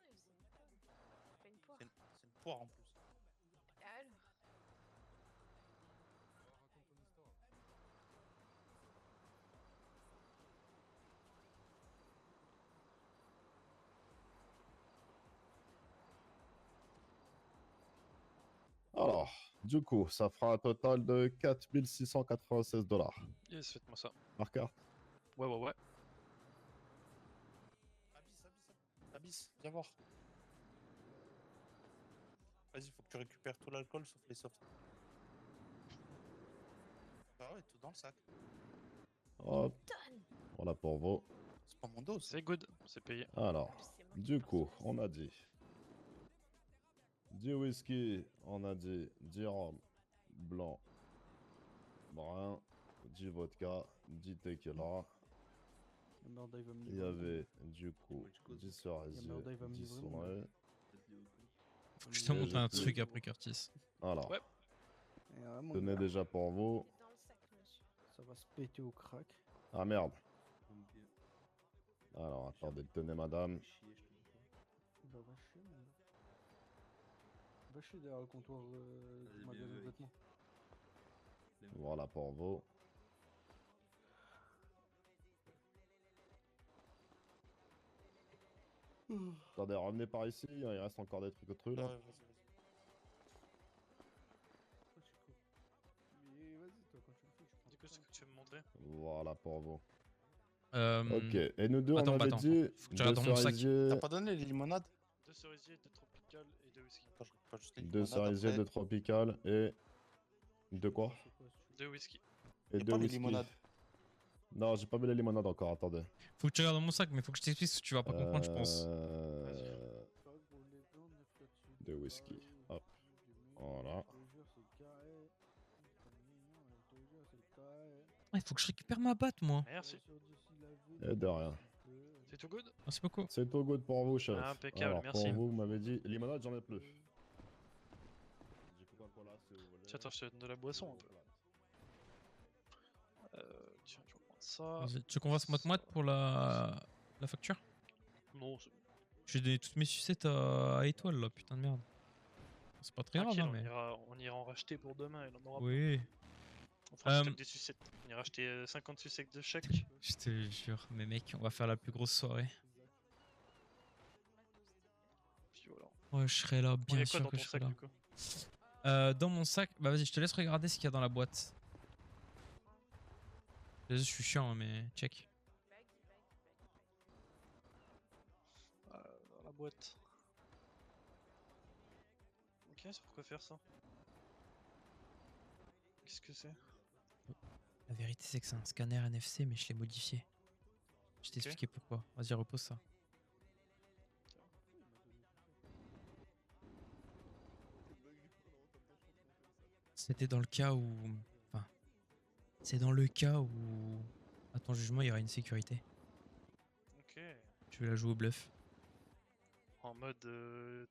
ouais, c'est pas une poire. C'est une poire en plus. Alors. Alors, du coup, ça fera un total de 4696 $. Yes, faites-moi ça. Par carte. Ouais, ouais, ouais. Abyss, viens voir. Vas-y, faut que tu récupères tout l'alcool sauf les softs. Bah ouais, tout dans le sac. Hop, Tonne. voilà pour vous. C'est pas mon dos, C'est good, c'est payé. Alors, C'est moi qui du porte coup, ce on a dit du whisky, on a dit du rhum blanc, brun, du vodka, du tequila, Merda, il va me Il y livrer. avait du coup 10 sur Il y a Merda, il va me 10 livrer, sur mon gars. Faut que je te Et montre j'ai un plus. truc après, Curtis. Alors, Ouais. Et ouais, mon tenez gars, déjà pour vous. Dans le sac, monsieur. ça va se péter au crack. Ah merde. Alors, attendez, tenez madame. Bah va chier, mon gars. Va chier derrière le comptoir du magasin de vêtements. Voilà pour vous. Attendez, revenez par ici, il reste encore des trucs au truc là. Ouais, vas-y, vas-y. Mais vas-y, toi, quand tu le fais, tu prends Du coup, c'est ce que tu veux me montrer. Voilà pour vous. Euh, Ok, et nous deux attends, on bah, avait attends, dit faut que tu regardes dans mon sac. cerisiers, T'as pas donné les limonades? 2 cerisiers, 2 tropicales et 2 whisky. Attends, je récupère juste les 2 limonades. cerisiers, après. 2 tropicales et... De quoi? 2 whisky. Et Y'a 2 pas les whisky. limonades. Non, j'ai pas mis les limonades encore, attendez. Faut que tu regardes dans mon sac, mais faut que je t'explique ce que tu vas pas comprendre, je pense. Pas gros, les blancs, 9 là-dessus. De whisky. Hop. Voilà. Il faut que je récupère ma batte, moi. Merci. Et de rien. C'est tout good? Merci beaucoup. C'est tout good pour vous, chef. Impeccable, Alors, merci. pour vous, vous m'avez dit... Limonade, j'en ai plus. J'ai Coca-Cola, si vous voulez. Tiens, attends, je te donne de la boisson un peu. Tiens, je vais prendre ça. Vas-y, tu veux qu'on fasse moite-moite pour la facture? Non, c'est J'ai donné toutes mes sucettes à Étoile, là, putain de merde. C'est pas très grave, tranquille, hein, mais... on ira en racheter pour demain, il en aura Oui. pas. On fera un stock des sucettes. On ira acheter 50 sucettes de chaque. Je te jure, mais mec, on va faire la plus grosse soirée. Puis voilà. Ouais, je serai là, On bien y a quoi sûr dans que ton je serai sac là. du coup? Dans mon sac, bah vas-y, je te laisse regarder ce qu'il y a dans la boîte. Désolé, je suis chiant, hein, mais check. Dans la boîte. Ok, c'est pourquoi faire ça? Qu'est-ce que c'est? La vérité, c'est que c'est un scanner NFC, mais je l'ai modifié. Je t'ai expliqué pourquoi. Vas-y, repose ça. C'était dans le cas où... Enfin... C'est dans le cas où... À ton jugement, il y aura une sécurité. Ok. Je vais la jouer au bluff. En mode,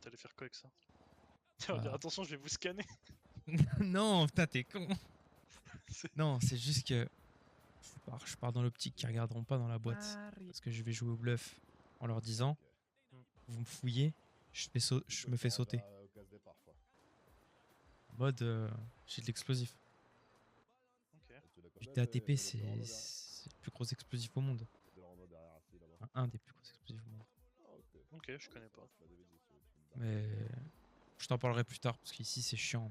t'allais faire quoi avec ça? Tu vas dire, Ah. attention, je vais vous scanner. Non, putain, t'es con. Non, c'est juste que... Je pars dans l'optique qu'ils regarderont pas dans la boîte. Parce que je vais jouer au bluff en leur disant... Vous me fouillez, je me fais sauter. En mode, j'ai de l'explosif. Du TATP, c'est le plus gros explosif au monde. Enfin, un des plus gros explosifs au monde. Ok, je connais pas. Mais je t'en parlerai plus tard parce qu'ici c'est chiant.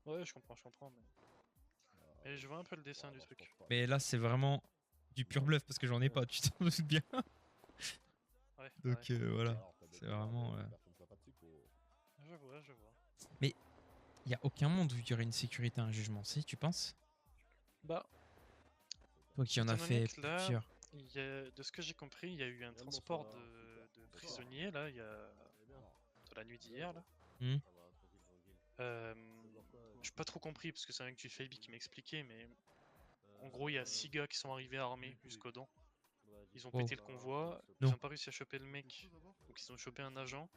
Ouais, je comprends, mais... Et je vois un peu le dessin du truc. Mais là c'est vraiment du pur bluff parce que j'en ai pas, tu t'en doutes bien. Ouais, Donc ouais. voilà, c'est vraiment... Je vois. Mais il y a aucun monde où il y aurait une sécurité à un jugement, si tu penses? Bah... Toi qui en as étant donné fait que là, plusieurs. de ce que j'ai compris, il y a eu un transport de prisonniers là, il y a de la nuit d'hier là. Hmm. J'ai pas trop compris parce que c'est un mec du Fabi qui m'expliquait, mais en gros il y a 6 gars qui sont arrivés armés jusqu'aux dents. Ils ont Oh. pété le convoi, Non. ils ont pas réussi à choper le mec, donc ils ont chopé un agent.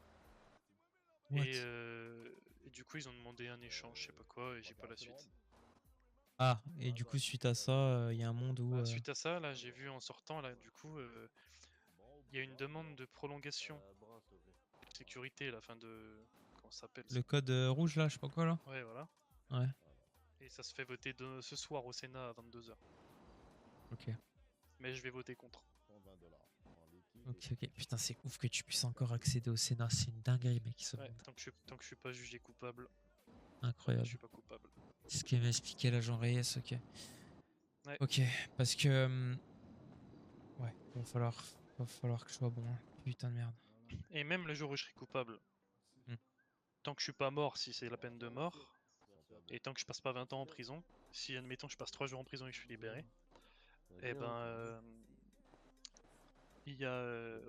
What? Et du coup ils ont demandé un échange, je sais pas quoi, et j'ai pas la suite. Ah, et du coup suite à ça, il y a un monde où... Bah, suite à ça, là j'ai vu en sortant, là du coup, il y a une demande de prolongation de sécurité, la fin de... Comment ça s'appelle ça? Le code rouge là, je sais pas quoi là. Ouais, voilà. Ouais, Et ça se fait voter ce soir au Sénat à 22h. ok. Mais je vais voter contre. Ok. Putain, c'est ouf que tu puisses encore accéder au Sénat, c'est une dinguerie, mec. Ce Ouais, monde. tant que je suis pas jugé coupable, Incroyable. je suis pas coupable. C'est ce qu'il m'a expliqué l'agent Reyes, ok. Ouais. Ok, parce que... ouais, va falloir que je sois bon. Hein. Putain de merde. Et même le jour où je serai coupable, Hmm. tant que je suis pas mort, si c'est la peine de mort, et tant que je passe pas 20 ans en prison, si admettons je passe 3 jours en prison et que je suis libéré, et ben... il y a...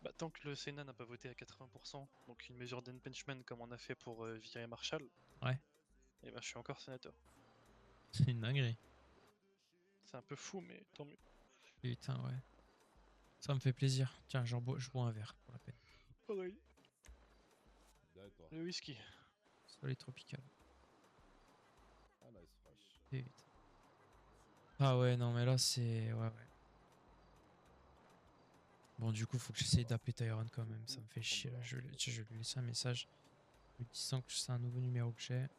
bah, tant que le Sénat n'a pas voté à 80%, donc une mesure d'impeachment comme on a fait pour virer Marshall, Ouais. et ben je suis encore sénateur. C'est une dinguerie. C'est un peu fou, mais tant mieux. Putain, ouais. Ça me fait plaisir. Tiens, je bois un verre pour la peine. Pareil. Bien, et toi? Le whisky. Soleil tropical. Ah, nice, fresh. Putain. Ah ouais, non, mais là, c'est... Ouais, ouais. Bon, du coup, faut que j'essaye d'appeler Tyrone quand même. Ça me fait chier, là. Tiens, je vais lui laisser un message lui disant que c'est un nouveau numéro que j'ai.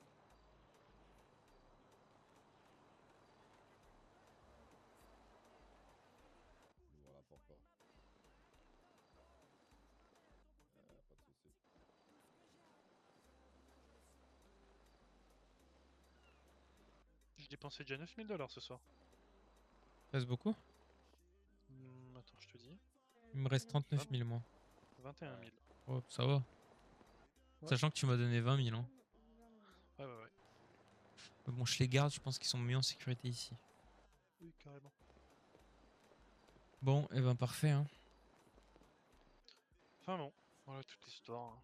Ouvre la porte, là. Pas de soucis. J'ai dépensé déjà 9000 $ ce soir. Reste beaucoup? Attends, je te dis. Il me reste 39 000, moi. 21 000. Oh, ça va. Ouais. Sachant que tu m'as donné 20 000, hein. Ouais, ouais, ouais. Mais bon, je les garde, je pense qu'ils sont mieux en sécurité ici. Oui, carrément. Bon, et ben parfait, hein. Enfin bon, voilà toute l'histoire. Hein.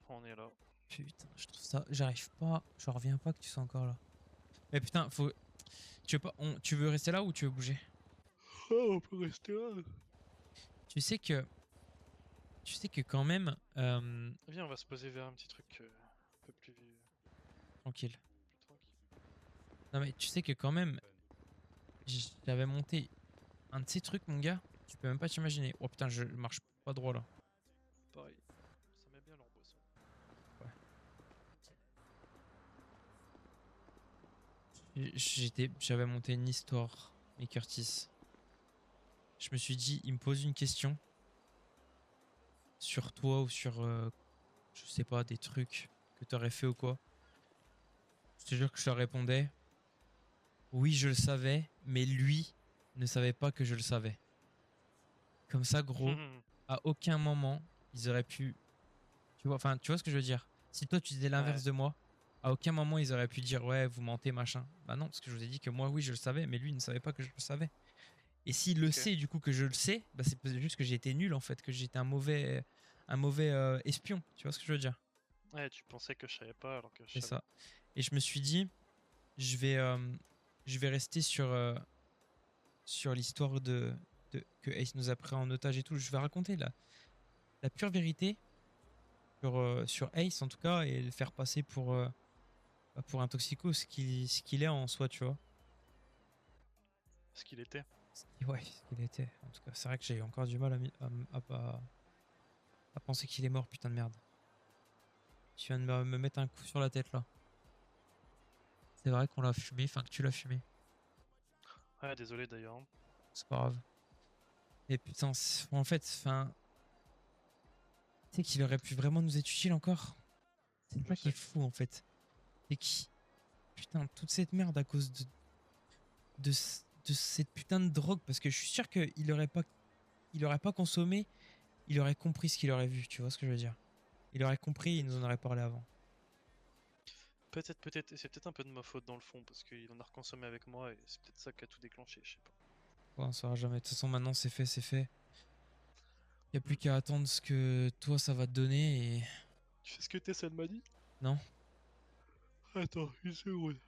On est là. Putain, je trouve ça... J'arrive pas... Je reviens pas que tu sois encore là. Mais putain, faut... Tu veux pas... Tu veux rester là ou tu veux bouger? Oh, on peut rester là. Tu sais que... Tu sais que quand même... Viens, on va se poser vers un petit truc un peu plus Tranquille. tranquille. Non mais tu sais que quand même... J'avais monté un de ces trucs, mon gars. Tu peux même pas t'imaginer. Oh putain, je marche pas droit là. Pareil. Ça met bien leur boisson. J'avais monté une histoire, mais Curtis. Je me suis dit, il me pose une question sur toi ou sur, je sais pas, des trucs que t'aurais fait ou quoi. Je te jure que je leur répondais, oui, je le savais, mais lui ne savait pas que je le savais. Comme ça, gros, à aucun moment, ils auraient pu, tu vois ce que je veux dire. Si toi tu disais l'inverse de moi, à aucun moment ils auraient pu dire ouais, vous mentez, machin. Bah non, parce que je vous ai dit que moi, oui, je le savais, mais lui il ne savait pas que je le savais. Et s'il le sait, du coup, que je le sais, bah c'est juste que j'ai été nul en fait, que j'étais un mauvais espion. Tu vois ce que je veux dire? Ouais, tu pensais que je savais pas alors que je C'est savais. ça. Et je me suis dit, je vais rester sur l'histoire que Ace nous a pris en otage et tout. Je vais raconter la pure vérité sur Ace en tout cas et le faire passer pour un toxico, ce qu'il est en soi, tu vois. Ce qu'il était. Ouais, ce qu'il était. En tout cas, c'est vrai que j'ai encore du mal à penser qu'il est mort, putain de merde. Tu viens de me mettre un coup sur la tête là. C'est vrai qu'on l'a fumé, enfin que tu l'as fumé. Ouais, désolé d'ailleurs. Hein. C'est pas grave. Et putain, en fait, enfin... Tu sais qu'il aurait pu vraiment nous être utile encore. C'est ça qui est fou en fait. C'est qui... Putain, toute cette merde à cause de cette putain de drogue. Parce que je suis sûr qu'il aurait pas consommé, il aurait compris ce qu'il aurait vu, tu vois ce que je veux dire. Il aurait compris, il nous en aurait parlé avant. Peut-être, c'est peut-être un peu de ma faute dans le fond, parce qu'il en a reconsommé avec moi, et c'est peut-être ça qui a tout déclenché, je sais pas. Ouais, on saura jamais. De toute façon, maintenant c'est fait, c'est fait. Y a plus qu'à attendre ce que toi ça va te donner et... Tu sais ce que Tessa m'a dit? Non. Attends, une seconde.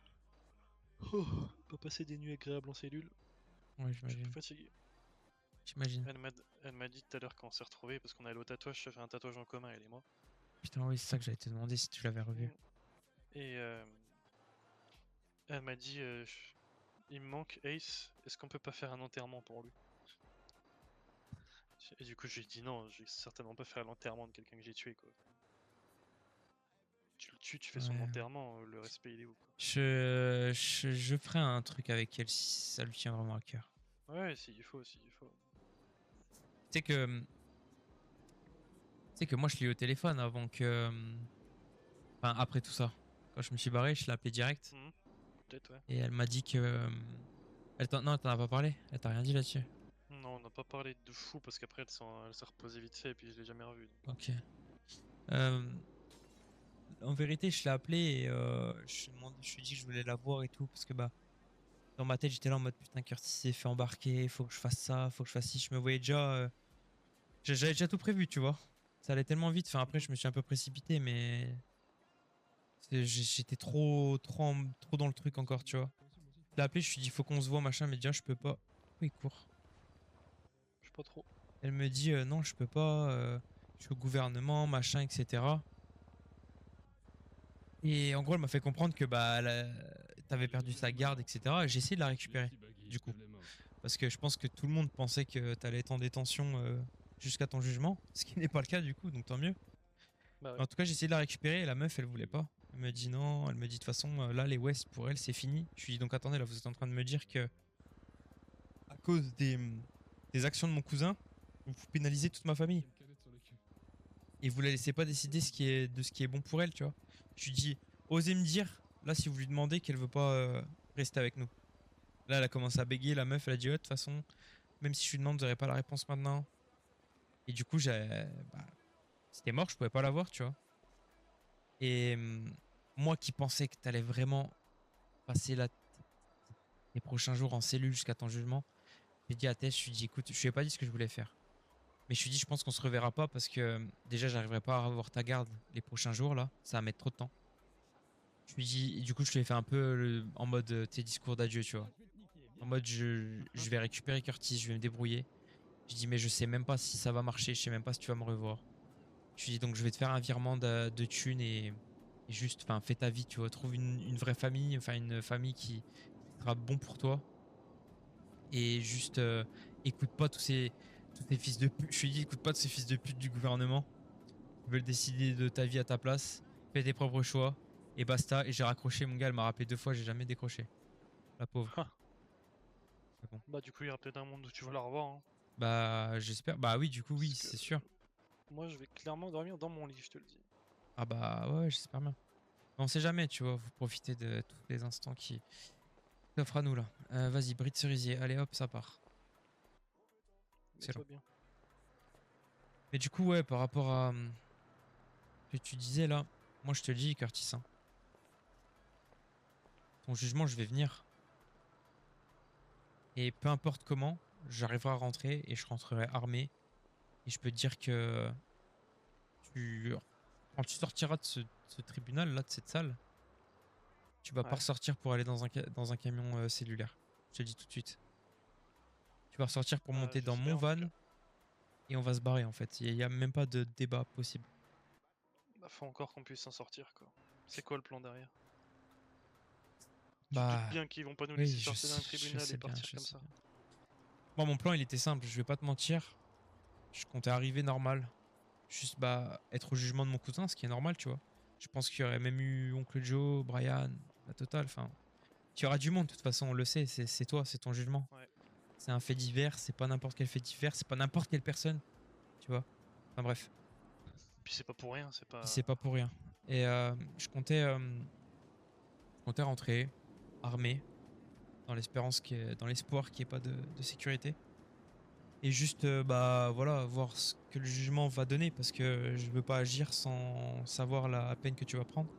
Oh, pas passer des nuits agréables en cellule. Ouais, Je suis un j'imagine. peu fatigué. J'imagine. Elle m'a dit tout à l'heure quand on s'est retrouvés, parce qu'on allait au tatouage, ça fait un tatouage en commun, elle et moi. Putain, oui, c'est ça que j'allais te demander si tu l'avais revu. Et elle m'a dit il me manque Ace, est-ce qu'on peut pas faire un enterrement pour lui? Et du coup, j'ai dit non, je vais certainement pas faire l'enterrement de quelqu'un que j'ai tué, quoi. Tu le tues, tu fais son Ouais. enterrement, le respect il est où, quoi. Je ferai un truc avec elle si ça lui tient vraiment à cœur. Ouais, s'il faut, s'il faut. Tu sais que moi je l'ai eu au téléphone avant que... Enfin, après tout ça. Quand je me suis barré, je l'ai appelé direct. Peut-être, ouais. Et elle m'a dit que... Non, elle t'en a pas parlé. Elle t'a rien dit là-dessus. Non, on n'a pas parlé de fou parce qu'après elle s'est reposée vite fait et puis je l'ai jamais revue. Ok. En vérité, je l'ai appelé et je lui ai dit que je voulais la voir et tout. Parce que bah, dans ma tête, j'étais là en mode putain, Curtis s'est fait embarquer, faut que je fasse ça, faut que je fasse ci. Je me voyais déjà. J'avais déjà tout prévu, tu vois. Ça allait tellement vite. Enfin, après, je me suis un peu précipité, mais. J'étais trop dans le truc encore, tu vois. Je l'ai appelé, je lui ai dit faut qu'on se voit, machin, mais déjà, je peux pas. Pourquoi il court? Je sais pas trop. Elle me dit non, je peux pas, je suis au gouvernement, machin, etc. Et en gros, elle m'a fait comprendre que bah, t'avais perdu sa garde, etc. Et j'ai essayé de la récupérer, du coup. Parce que je pense que tout le monde pensait que t'allais être en détention jusqu'à ton jugement, ce qui n'est pas le cas, du coup, donc tant mieux. Bah En tout cas, j'ai essayé de la récupérer et la meuf, elle voulait pas. Elle me dit non, elle me dit de toute façon, là, les West, pour elle, c'est fini. Je lui dis donc attendez, là, vous êtes en train de me dire que, à cause des actions de mon cousin, vous pénalisez toute ma famille. Et vous la laissez pas décider de ce qui est bon pour elle, tu vois. Je lui dis, osez me dire, là, si vous lui demandez qu'elle veut pas rester avec nous. Là, elle a commencé à bégayer, la meuf, elle a dit, ouais, de toute façon, même si je lui demande, vous n'aurez pas la réponse maintenant. Et du coup, c'était mort, je pouvais pas l'avoir, tu vois. Et moi qui pensais que t'allais vraiment passer les prochains jours en cellule jusqu'à ton jugement, j'ai dit à Tess, je lui ai dit, écoute, je lui ai pas dit ce que je voulais faire. Mais je lui ai dit, je pense qu'on se reverra pas parce que déjà, j'arriverai pas à avoir ta garde les prochains jours, là. Ça va mettre trop de temps. Je lui ai dit, et du coup, je lui ai fait un peu en mode tes discours d'adieu, tu vois. En mode, je vais récupérer Curtis, je vais me débrouiller. Je dis, mais je sais même pas si ça va marcher, je sais même pas si tu vas me revoir. Je lui dis, donc je vais te faire un virement de thunes et juste, enfin, fais ta vie, tu vois. Trouve une vraie famille, enfin, une famille qui sera bon pour toi. Et juste, écoute pas tous ces fils de pute. Je lui ai dit, écoute pas tous ces fils de pute du gouvernement. Ils veulent décider de ta vie à ta place. Fais tes propres choix. Et basta. Et j'ai raccroché, mon gars, elle m'a rappelé 2 fois, j'ai jamais décroché. La pauvre. Bon. Bah du coup il y aura peut-être un monde où tu vas la revoir. Hein. Bah j'espère. Bah oui, du coup oui, Parce que c'est sûr. Moi je vais clairement dormir dans mon lit, je te le dis. Ah bah ouais, j'espère bien. On sait jamais, tu vois, vous profitez de tous les instants qui s'offrent à nous là. Vas-y, bris de cerisier, allez hop, ça part. Excellent. Bien. Mais du coup, ouais, par rapport à ce que tu disais là, moi je te le dis, Curtis, hein. Ton jugement, je vais venir. Et peu importe comment, j'arriverai à rentrer et je rentrerai armé. Et je peux te dire que quand tu sortiras de ce tribunal là, de cette salle, tu vas pas ressortir pour aller dans un camion cellulaire. Je te le dis tout de suite. Tu vas ressortir pour monter dans mon van et on va se barrer en fait. Il y a même pas de débat possible. Bah faut encore qu'on puisse s'en sortir quoi. C'est quoi le plan derrière? Bah, tu te doutes bien qu'ils vont pas nous oui, laisser sortir d'un tribunal et partir comme ça. Moi, mon plan il était simple, je vais pas te mentir. Je comptais arriver normal. Juste bah être au jugement de mon cousin, ce qui est normal, tu vois. Je pense qu'il y aurait même eu Oncle Joe, Brian, la totale, enfin. Tu auras du monde de toute façon, on le sait, c'est toi, c'est ton jugement. Ouais. C'est un fait divers, c'est pas n'importe quel fait divers, c'est pas n'importe quelle personne, tu vois. Enfin bref. Puis c'est pas pour rien, c'est pas. C'est pas pour rien. Et je comptais rentrer armé dans l'espoir qu'il n'y ait pas de sécurité. Et juste bah voilà, voir ce que le jugement va donner parce que je veux pas agir sans savoir la peine que tu vas prendre.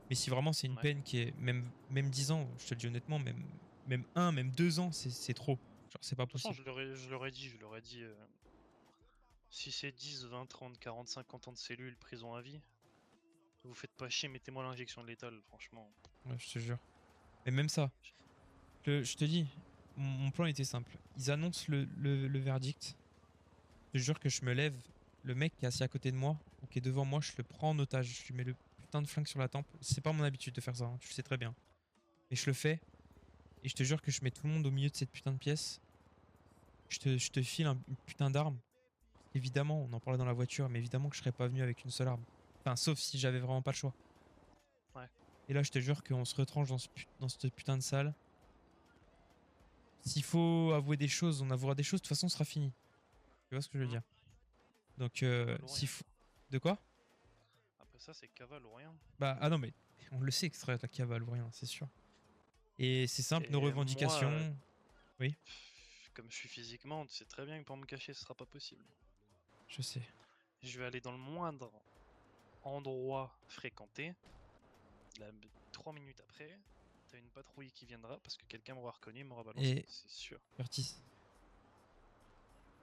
Mais si vraiment c'est une peine qui est même 10 ans, je te le dis honnêtement, même 1, même 2 ans, c'est trop. Genre c'est pas possible. Je leur ai dit, si c'est 10, 20, 30, 40, 50 ans de cellule, prison à vie, vous faites pas chier, mettez-moi l'injection létale, franchement. Ouais, je te jure. Mais même ça, je te dis, mon plan était simple. Ils annoncent le verdict. Je te jure que je me lève, le mec qui est assis à côté de moi, ou qui est devant moi, je le prends en otage. Je lui mets le putain de flingue sur la tempe. C'est pas mon habitude de faire ça, hein, tu le sais très bien. Mais je le fais. Et je te jure que je mets tout le monde au milieu de cette putain de pièce. Je te file une putain d'arme. Évidemment, on en parlait dans la voiture, mais évidemment que je serais pas venu avec une seule arme. Enfin, sauf si j'avais vraiment pas le choix. Ouais. Et là, je te jure qu'on se retranche dans cette putain de salle. S'il faut avouer des choses, on avouera des choses. De toute façon, ce sera fini. Tu vois ce que je veux dire? Donc, s'il faut... De quoi? Après ça, c'est cavale ou rien. Bah, ah non, mais on le sait que ce serait la cavale ou rien, c'est sûr. Et c'est simple, Et nos revendications... moi, oui. Comme je suis physiquement, tu sais très bien que pour me cacher, ce sera pas possible. Je sais. Je vais aller dans le moindre endroit fréquenté. Là, 3 minutes après, t'as une patrouille qui viendra parce que quelqu'un m'aura reconnu et m'aura balancé, c'est sûr. Curtis,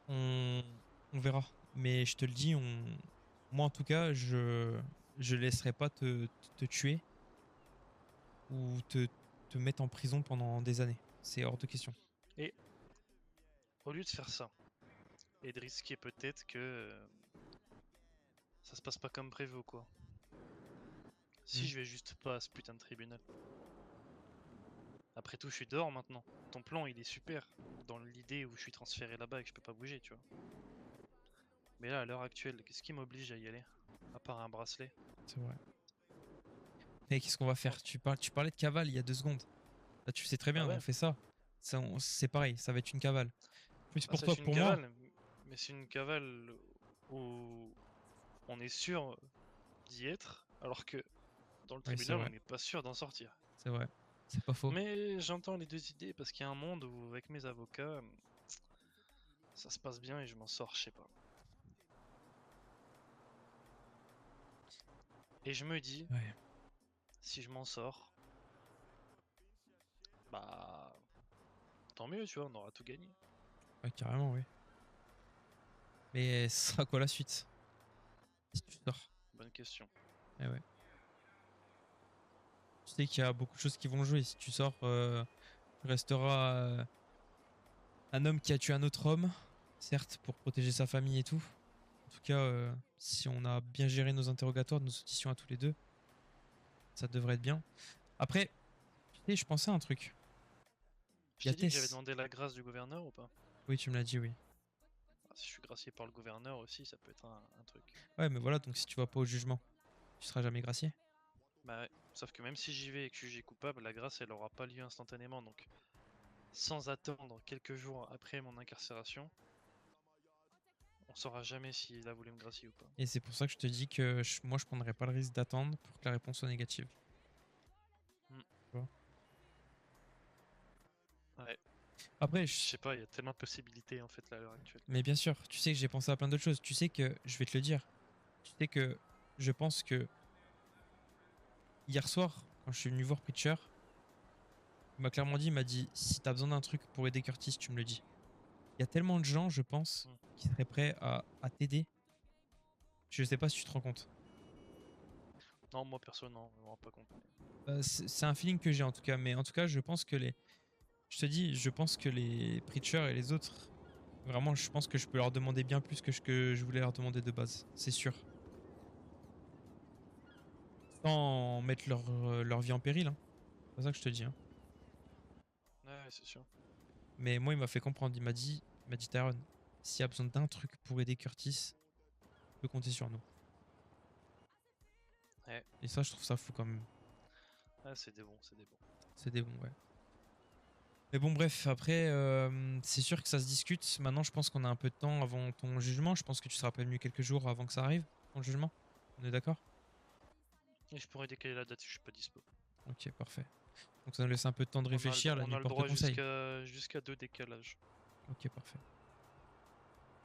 on verra. Mais je te le dis, moi en tout cas, je laisserai pas te tuer ou te mettre en prison pendant des années. C'est hors de question. Et au lieu de faire ça, et de risquer peut-être que ça se passe pas comme prévu ou quoi. Si je vais juste pas à ce putain de tribunal. Après tout, je suis dehors maintenant. Ton plan, il est super. Dans l'idée où je suis transféré là-bas et que je peux pas bouger, tu vois. Mais là, à l'heure actuelle, qu'est-ce qui m'oblige à y aller? À part un bracelet. C'est vrai. Mais qu'est-ce qu'on va faire? Tu parlais de cavale il y a 2 secondes. Là, tu sais très bien, Bah ouais. on fait ça. C'est pareil, ça va être une cavale. Plus Ah, pour ça, toi c'est que une pour moi. cavale, mais c'est une cavale où on est sûr d'y être, alors que dans le Oui, c'est tribunal, vrai. on n'est pas sûr d'en sortir. C'est vrai. C'est pas faux. Mais j'entends les deux idées parce qu'il y a un monde où, avec mes avocats, ça se passe bien et je m'en sors, je sais pas. Et je me dis, Ouais. si je m'en sors, bah tant mieux, tu vois, on aura tout gagné. Ouais, carrément, oui. Mais ce sera quoi la suite? Si tu sors. Bonne question. Eh ouais. Tu sais qu'il y a beaucoup de choses qui vont jouer. Si tu sors, tu resteras un homme qui a tué un autre homme, certes, pour protéger sa famille et tout. En tout cas, si on a bien géré nos interrogatoires, nos auditions à tous les deux, ça devrait être bien. Après, tu sais, je pensais à un truc. Je Il y a t'ai dit que j'avais Tess. demandé la grâce du gouverneur ou pas? Oui, tu me l'as dit, oui. Ah, si je suis gracié par le gouverneur aussi, ça peut être un truc. Ouais, mais voilà, donc si tu vas pas au jugement, tu seras jamais gracié. Bah ouais, sauf que même si j'y vais et que je suis jugé coupable, la grâce elle aura pas lieu instantanément, donc sans attendre quelques jours après mon incarcération, on saura jamais s'il a voulu me gracier ou pas. Et c'est pour ça que je te dis que moi, je prendrais pas le risque d'attendre pour que la réponse soit négative. Hmm. Tu vois. Ouais. Après, Je sais pas, il y a tellement de possibilités en fait là à l'heure actuelle. mais bien sûr, tu sais que j'ai pensé à plein d'autres choses. Tu sais que, je vais te le dire, tu sais que je pense que hier soir, quand je suis venu voir Preacher, il m'a clairement dit, il m'a dit, si t'as besoin d'un truc pour aider Curtis, tu me le dis. Il y a tellement de gens, je pense, qui seraient prêts à t'aider. Je sais pas si tu te rends compte. Non, moi perso, non, je me rends pas compte. C'est un feeling que j'ai en tout cas, mais en tout cas, je pense que je te dis, je pense que les Preacher et les autres, vraiment, je pense que je peux leur demander bien plus que ce que je voulais leur demander de base, c'est sûr. Sans mettre leur vie en péril, hein. C'est pas ça que je te dis, hein. Ouais, c'est sûr. Mais moi, il m'a fait comprendre, il m'a dit Tyron, s'il y a besoin d'un truc pour aider Curtis, tu peux compter sur nous. Ouais. Et ça, je trouve ça fou quand même. Ah, c'est des bons, c'est des bons. C'est des bons, ouais. Mais bon, bref, après, c'est sûr que ça se discute. Maintenant, je pense qu'on a un peu de temps avant ton jugement. Je pense que tu seras prévenu quelques jours avant que ça arrive, ton jugement. On est d'accord? Et je pourrais décaler la date si je suis pas dispo. Ok, parfait. Donc ça nous laisse un peu de temps de réfléchir, la on nuit a le porte droit conseil. jusqu'à 2 décalages. Ok, parfait.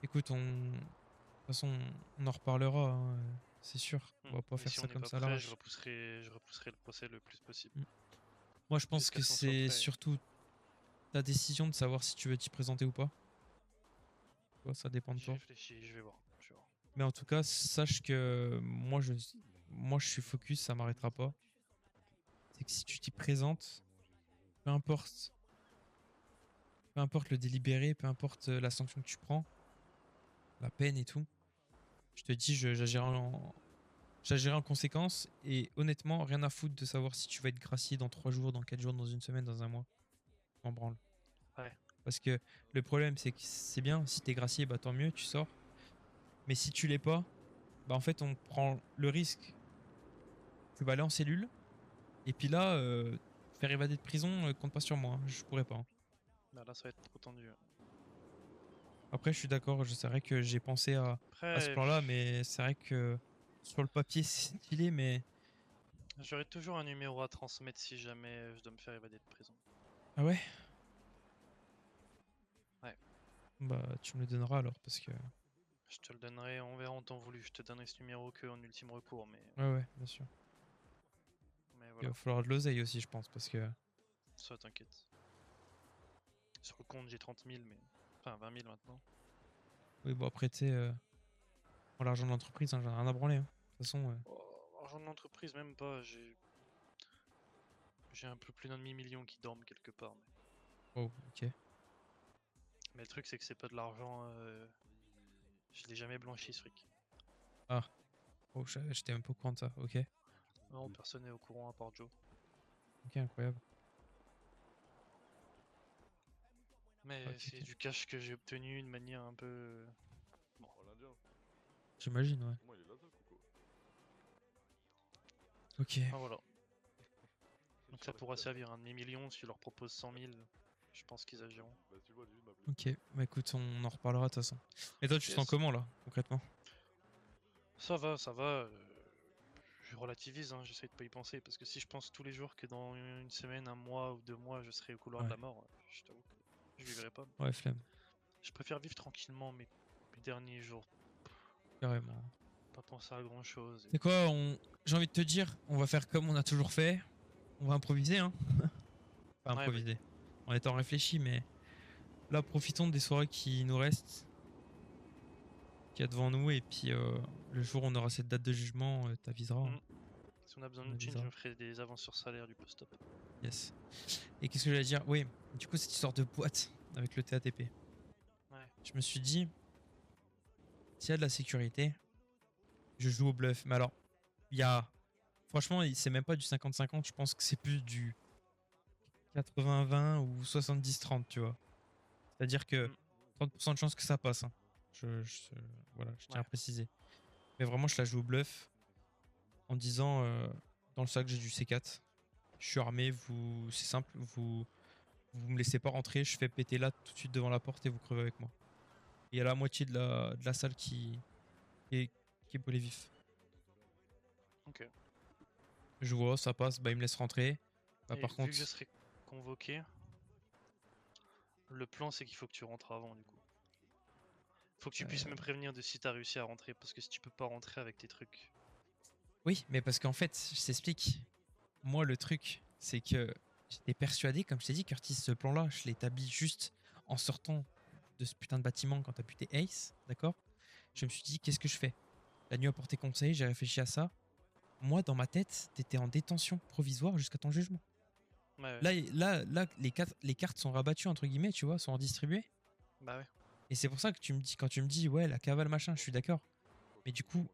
Écoute, de toute façon, on en reparlera, hein, c'est sûr. On va pas Et faire si ça on n'est comme pas ça à prêt, l'arrache. je repousserai le procès le plus possible. Moi, je pense Jusqu'à que ce qu'on soit c'est prêt. surtout ta décision de savoir si tu veux t'y présenter ou pas. Tu vois, ça dépend de J'y toi. réfléchis, je vais voir. Mais en tout cas, sache que moi, je suis focus, ça m'arrêtera pas. C'est que si tu t'y présentes, peu importe le délibéré, peu importe la sanction que tu prends, la peine et tout, je te dis, j'agirai en conséquence. Et honnêtement, rien à foutre de savoir si tu vas être gracié dans 3 jours, dans 4 jours, dans une semaine, dans un mois. Je m'en branle. Ouais. Parce que le problème, c'est que c'est bien, si t'es gracié, bah tant mieux, tu sors. Mais si tu l'es pas, bah en fait, on prend le risque. Tu vas aller en cellule. Et puis là, faire évader de prison, compte pas sur moi, hein, je pourrais pas, hein. Bah là, ça va être trop tendu. Après, je suis d'accord, c'est vrai que j'ai pensé à ce Après, plan-là, mais c'est vrai que sur le papier, c'est stylé, mais. j'aurai toujours un numéro à transmettre si jamais je dois me faire évader de prison. Ah ouais? Ouais. Bah, tu me le donneras alors, parce que. Je te le donnerai, on verra en temps voulu. Je te donnerai ce numéro que en ultime recours, mais. Ouais, bien sûr. Mais Il voilà. va falloir de l'oseille aussi, je pense, parce que. Ça, t'inquiète. Sur le compte, j'ai 30 000, mais. Enfin, 20 000 maintenant. Oui, bon, après, tu sais, pour l'argent de l'entreprise, hein, j'en ai rien à branler, hein. De toute façon. Oh, argent de l'entreprise, même pas. J'ai un peu plus d'un demi-million qui dorment quelque part. Oh, ok. Mais le truc, c'est que c'est pas de l'argent Je l'ai jamais blanchi ce fric. Ah. Oh, j'étais même pas au courant de ça. Ok. Non, personne n'est au courant à part Joe. Ok, incroyable. Mais Ok, c'est ok. du cash que j'ai obtenu de manière un peu... Bon. J'imagine, ouais. Ok. Ah voilà. Donc ça pourra servir un demi-million si je leur propose 100 000. Je pense qu'ils agiront. Ok. Bah écoute, on en reparlera de toute façon. Et toi, tu te sens Yes. comment là, concrètement? Ça va, ça va. Je relativise, hein, j'essaie de pas y penser. Parce que si je pense tous les jours que dans une semaine, un mois ou 2 mois, je serai au couloir de Ouais. la mort, je t'avoue que je vivrai pas. Ouais, flemme. Je préfère vivre tranquillement mes derniers jours. Carrément. Pas penser à grand chose. C'est quoi, j'ai envie de te dire, on va faire comme on a toujours fait. On va improviser, hein. Pas Ouais, improviser. En étant réfléchi, mais là, profitons des soirées qui nous restent, qu'il y a devant nous, et puis le jour où on aura cette date de jugement, t'aviseras. Hein. Si on a besoin On de thunes, avisera. je me ferai des avances sur salaire du post-op. Yes. Et qu'est-ce que j'allais dire? Oui, du coup, cette histoire de boîte avec le TATP. Ouais. Je me suis dit, s'il y a de la sécurité, je joue au bluff. Mais alors, il y a. Franchement, c'est même pas du 50-50, je pense que c'est plus du 80-20 ou 70-30, tu vois. C'est-à-dire que 30% de chance que ça passe. Hein. Voilà, je tiens à préciser. Mais vraiment, je la joue au bluff en disant dans le sac, j'ai du C4. Je suis armé, c'est simple, vous me laissez pas rentrer, je fais péter là tout de suite devant la porte et vous crevez avec moi. Et il y a la moitié de la salle qui est brûlée vif. Ok. Je vois, ça passe, bah il me laisse rentrer. Bah, Et par vu contre, que je serai convoqué, le plan c'est qu'il faut que tu rentres avant du coup. Faut que tu puisses me prévenir de si t'as réussi à rentrer, parce que si tu peux pas rentrer avec tes trucs. oui, mais parce qu'en fait, je t'explique. Moi, le truc, c'est que j'étais persuadé, comme je t'ai dit, Curtis, ce plan-là, je l'établis juste en sortant de ce putain de bâtiment quand t'as buté Ace, d'accord? Je me suis dit, qu'est-ce que je fais? La nuit a porté conseil, j'ai réfléchi à ça. Moi, dans ma tête, t'étais en détention provisoire jusqu'à ton jugement. Ouais, Là, les cartes sont rabattues, entre guillemets, tu vois, sont redistribuées. Bah ouais. Et c'est pour ça que quand tu me dis, ouais, la cavale, machin, je suis d'accord. Mais du coup,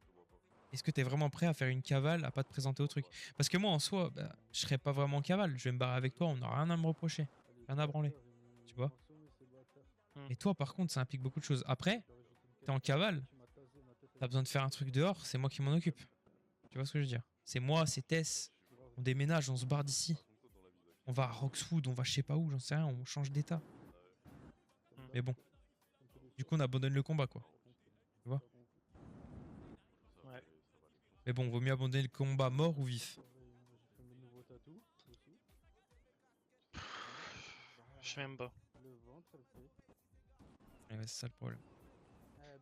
est-ce que t'es vraiment prêt à faire une cavale, à pas te présenter au truc? Parce que moi, en soi, bah, je serais pas vraiment en cavale. Je vais me barrer avec toi, on n'a rien à me reprocher. Rien à branler. Tu vois? Mais toi, par contre, ça implique beaucoup de choses. Après, t'es en cavale, t'as besoin de faire un truc dehors, c'est moi qui m'en occupe. Tu vois ce que je veux dire? C'est moi, c'est Tess. On déménage, on se barre d'ici. On va à Roxwood, on va je sais pas où, j'en sais rien, on change d'état. Mais bon. Du coup, on abandonne le combat, quoi. Tu vois? Ouais. Mais bon, vaut mieux abandonner le combat mort ou vif. Je sais même pas. Et ouais, c'est ça le problème. Eh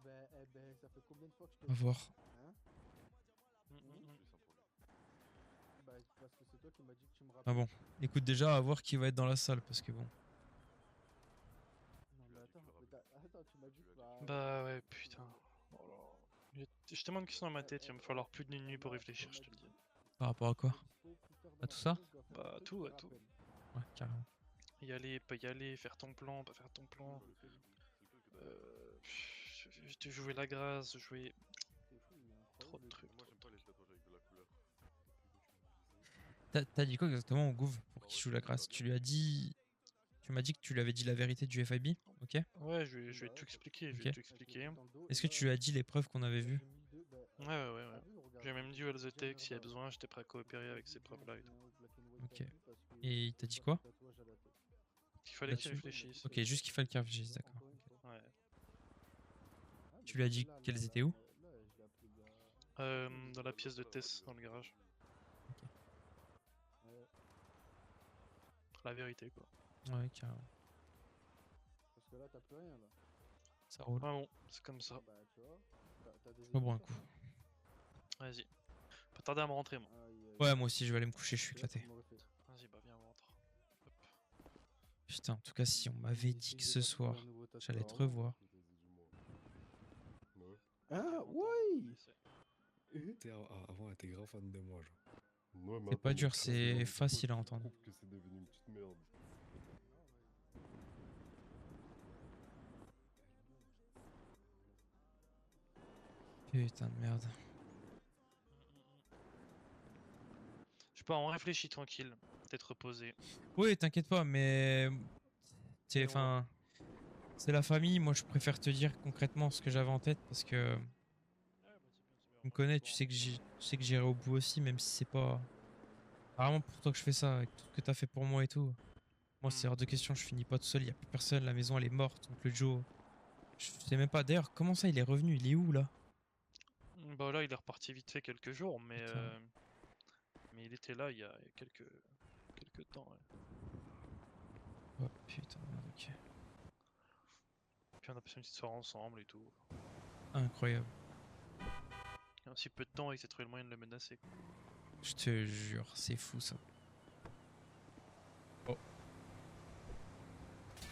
ben, ça fait combien de fois que je te On va voir. Hein Bah, parce que c'est toi qui m'as dit que tu me rappelles. Ah bon. Écoute, déjà, à voir qui va être dans la salle, parce que bon. Non, mais attends, tu m'as dit que Bah ouais, putain. Oh là. J'ai tellement de questions dans ma tête, il va me falloir plus d'une nuit pour réfléchir, je te le dis. Par rapport à quoi? À tout ça? Bah tout, à tout. Ouais, carrément. Y aller, pas y aller, faire ton plan, pas faire ton plan. Je jouer la grâce, jouer... Trop de trucs. T'as dit quoi exactement au Gouv pour qu'il joue la grâce? Tu lui as dit... Tu m'as dit que tu lui avais dit la vérité du FIB, ok? Ouais, je vais tout expliquer, je Ok. vais tout expliquer. Est-ce que tu lui as dit les preuves qu'on avait vues? Ouais. J'ai même dit à Zotec s'il y a besoin, j'étais prêt à coopérer avec ces preuves-là et tout. Ok. Et il t'a dit quoi? Il fallait qu'il Là-dessus? réfléchisse. Ok, juste qu'il fallait qu'il réfléchisse, d'accord. Ouais. Tu lui as dit qu'elles étaient où? Dans la pièce de Tess, dans le garage. La vérité, quoi. Ouais, carrément. Parce que là, t'as plus rien, là. Ça roule. Ah bon, c'est comme ça. Bah, tu vois, t'as des Au bon un coup. Vas-y. Pas tarder à me rentrer, moi. Ouais, moi aussi, je vais aller me coucher, je suis éclaté. Vas-y, bah viens, on rentre. Putain, en tout cas, si on m'avait dit que ce soir, j'allais te revoir. Ah, oui! Avant, elle était grave fan de moi, genre. Ouais, mais C'est pas attends, dur, mais c'est crève-la, facile à je entendre. trouve que c'est devenu une petite merde. Putain de merde. Je sais pas, on réfléchit tranquille, peut-être reposer. Oui, t'inquiète pas, mais c'est Et on voit. enfin c'est la famille. Moi, je préfère te dire concrètement ce que j'avais en tête parce que tu me connais, tu sais que j'irai au bout aussi, même si c'est pas vraiment pour toi que je fais ça, avec tout ce que t'as fait pour moi et tout. Moi, c'est hors de question, je finis pas tout seul, y a plus personne, la maison elle est morte, donc le Joe. Je sais même pas. D'ailleurs, comment ça, il est revenu? Il est où là? Bah là, il est reparti vite fait quelques jours, mais Putain. mais il était là il y a quelques temps. Ouais. Oh putain, merde, ok. Puis on a passé une petite soirée ensemble et tout. Incroyable. Et en si peu de temps, il s'est trouvé le moyen de le menacer. Quoi. Je te jure, c'est fou ça. Oh.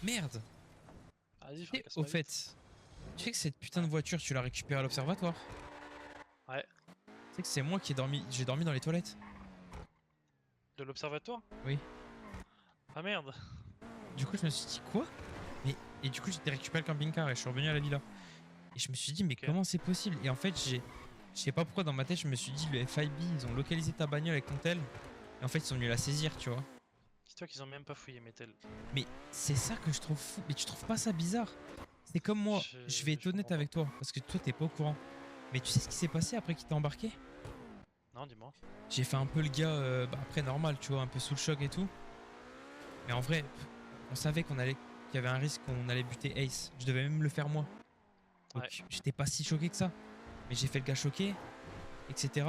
Vas-y, Merde! Et fracasse au pas vite. fait, tu sais que cette putain de voiture, tu l'as récupérée à l'observatoire? Ouais. Tu sais que c'est moi qui j'ai dormi dans les toilettes? De l'observatoire? Oui. Ah merde! Du coup, je me suis dit quoi? Et du coup, j'ai récupéré le camping-car et je suis revenu à la villa. Et je me suis dit, mais Ok. comment c'est possible? Et en fait, je sais pas pourquoi dans ma tête, je me suis dit, le FIB, ils ont localisé ta bagnole avec ton tel. Et en fait, ils sont venus la saisir, tu vois. Dis-toi qu'ils ont même pas fouillé mes tels. Mais c'est ça que je trouve fou. Mais tu trouves pas ça bizarre? C'est comme moi, je vais être honnête comprends avec toi, parce que toi, t'es pas au courant. Mais tu sais ce qui s'est passé après qu'il t'a embarqué? Non, dis-moi. J'ai fait un peu le gars, après normal, tu vois, un peu sous le choc et tout. Mais en vrai, on savait qu'il y avait un risque qu'on allait buter Ace. Je devais même le faire moi. Donc Ouais. j'étais pas si choqué que ça. Mais j'ai fait le gars choqué, etc.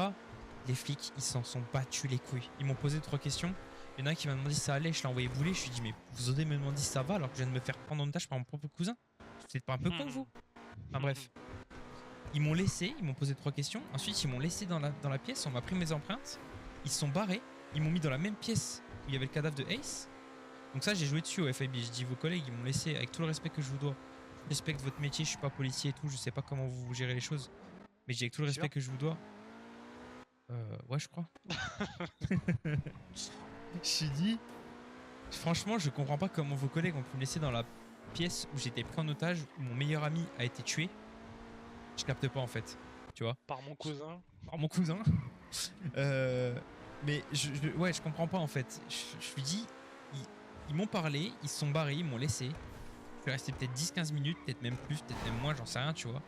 Les flics, ils s'en sont battus les couilles. Ils m'ont posé 3 questions. Il y en a un qui m'a demandé si ça allait, je l'ai envoyé bouler. Je lui ai dit, mais vous osez me demander si ça va alors que je viens de me faire prendre en otage par mon propre cousin? Vous êtes pas un peu con, vous? Enfin bref. Ils m'ont laissé, ils m'ont posé 3 questions. Ensuite, ils m'ont laissé dans la pièce, on m'a pris mes empreintes. Ils se sont barrés, ils m'ont mis dans la même pièce où il y avait le cadavre de Ace. Donc ça, j'ai joué dessus au FIB. Je dis, vos collègues, ils m'ont laissé avec tout le respect que je vous dois. Je respecte votre métier, je suis pas policier et tout, je sais pas comment vous gérez les choses. Mais j'ai avec tout le respect que je vous dois. Ouais, je crois. Je suis dit, franchement, je comprends pas comment vos collègues ont pu me laisser dans la pièce où j'étais pris en otage, où mon meilleur ami a été tué. Je capte pas en fait, tu vois. Par mon cousin. Par mon cousin. Mais ouais, je comprends pas en fait. Je lui dis, ils m'ont parlé, ils se sont barrés, ils m'ont laissé. Je suis resté peut-être 10-15 minutes, peut-être même plus, peut-être même moins, j'en sais rien, tu vois.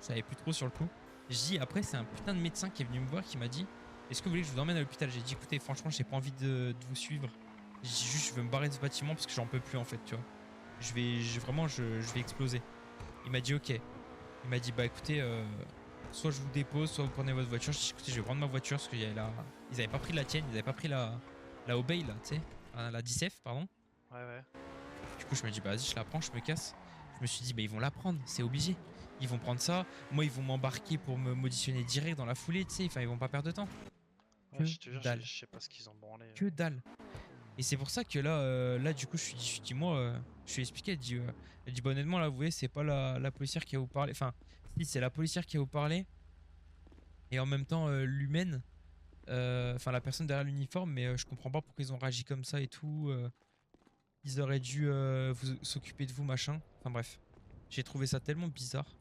Je savais plus trop sur le coup. Je dis, après, c'est un putain de médecin qui est venu me voir qui m'a dit, est-ce que vous voulez que je vous emmène à l'hôpital? J'ai dit, écoutez, franchement, j'ai pas envie de vous suivre. J'ai dit juste, je veux me barrer de ce bâtiment parce que j'en peux plus en fait, tu vois. Vraiment, je vais exploser. Il m'a dit, ok. Il m'a dit, bah écoutez, soit je vous dépose, soit vous prenez votre voiture. J'ai dit, écoutez, je vais prendre ma voiture parce qu'ils avaient pas pris la tienne, ils avaient pas pris la Obey là, tu sais, la 10F, pardon. Ouais. Du coup, je me dis, bah vas-y, je la prends, je me casse. Je me suis dit, bah ils vont la prendre, c'est obligé. Ils vont prendre ça. Moi, ils vont m'embarquer pour me mauditionner direct dans la foulée, tu sais. Enfin, ils vont pas perdre de temps. Ouais, je te jure, dalle. je sais pas ce qu'ils ont branlé. Que dalle. Et c'est pour ça que là, du coup, je suis dit, moi, je lui ai expliqué. Elle dit, bah, honnêtement, là, vous voyez, c'est pas la policière qui va vous parler. Enfin, si, c'est la policière qui va vous parler. Et en même temps, l'humaine. Enfin, la personne derrière l'uniforme. Mais je comprends pas pourquoi ils ont réagi comme ça et tout. Ils auraient dû s'occuper de vous, machin. Enfin, bref. J'ai trouvé ça tellement bizarre.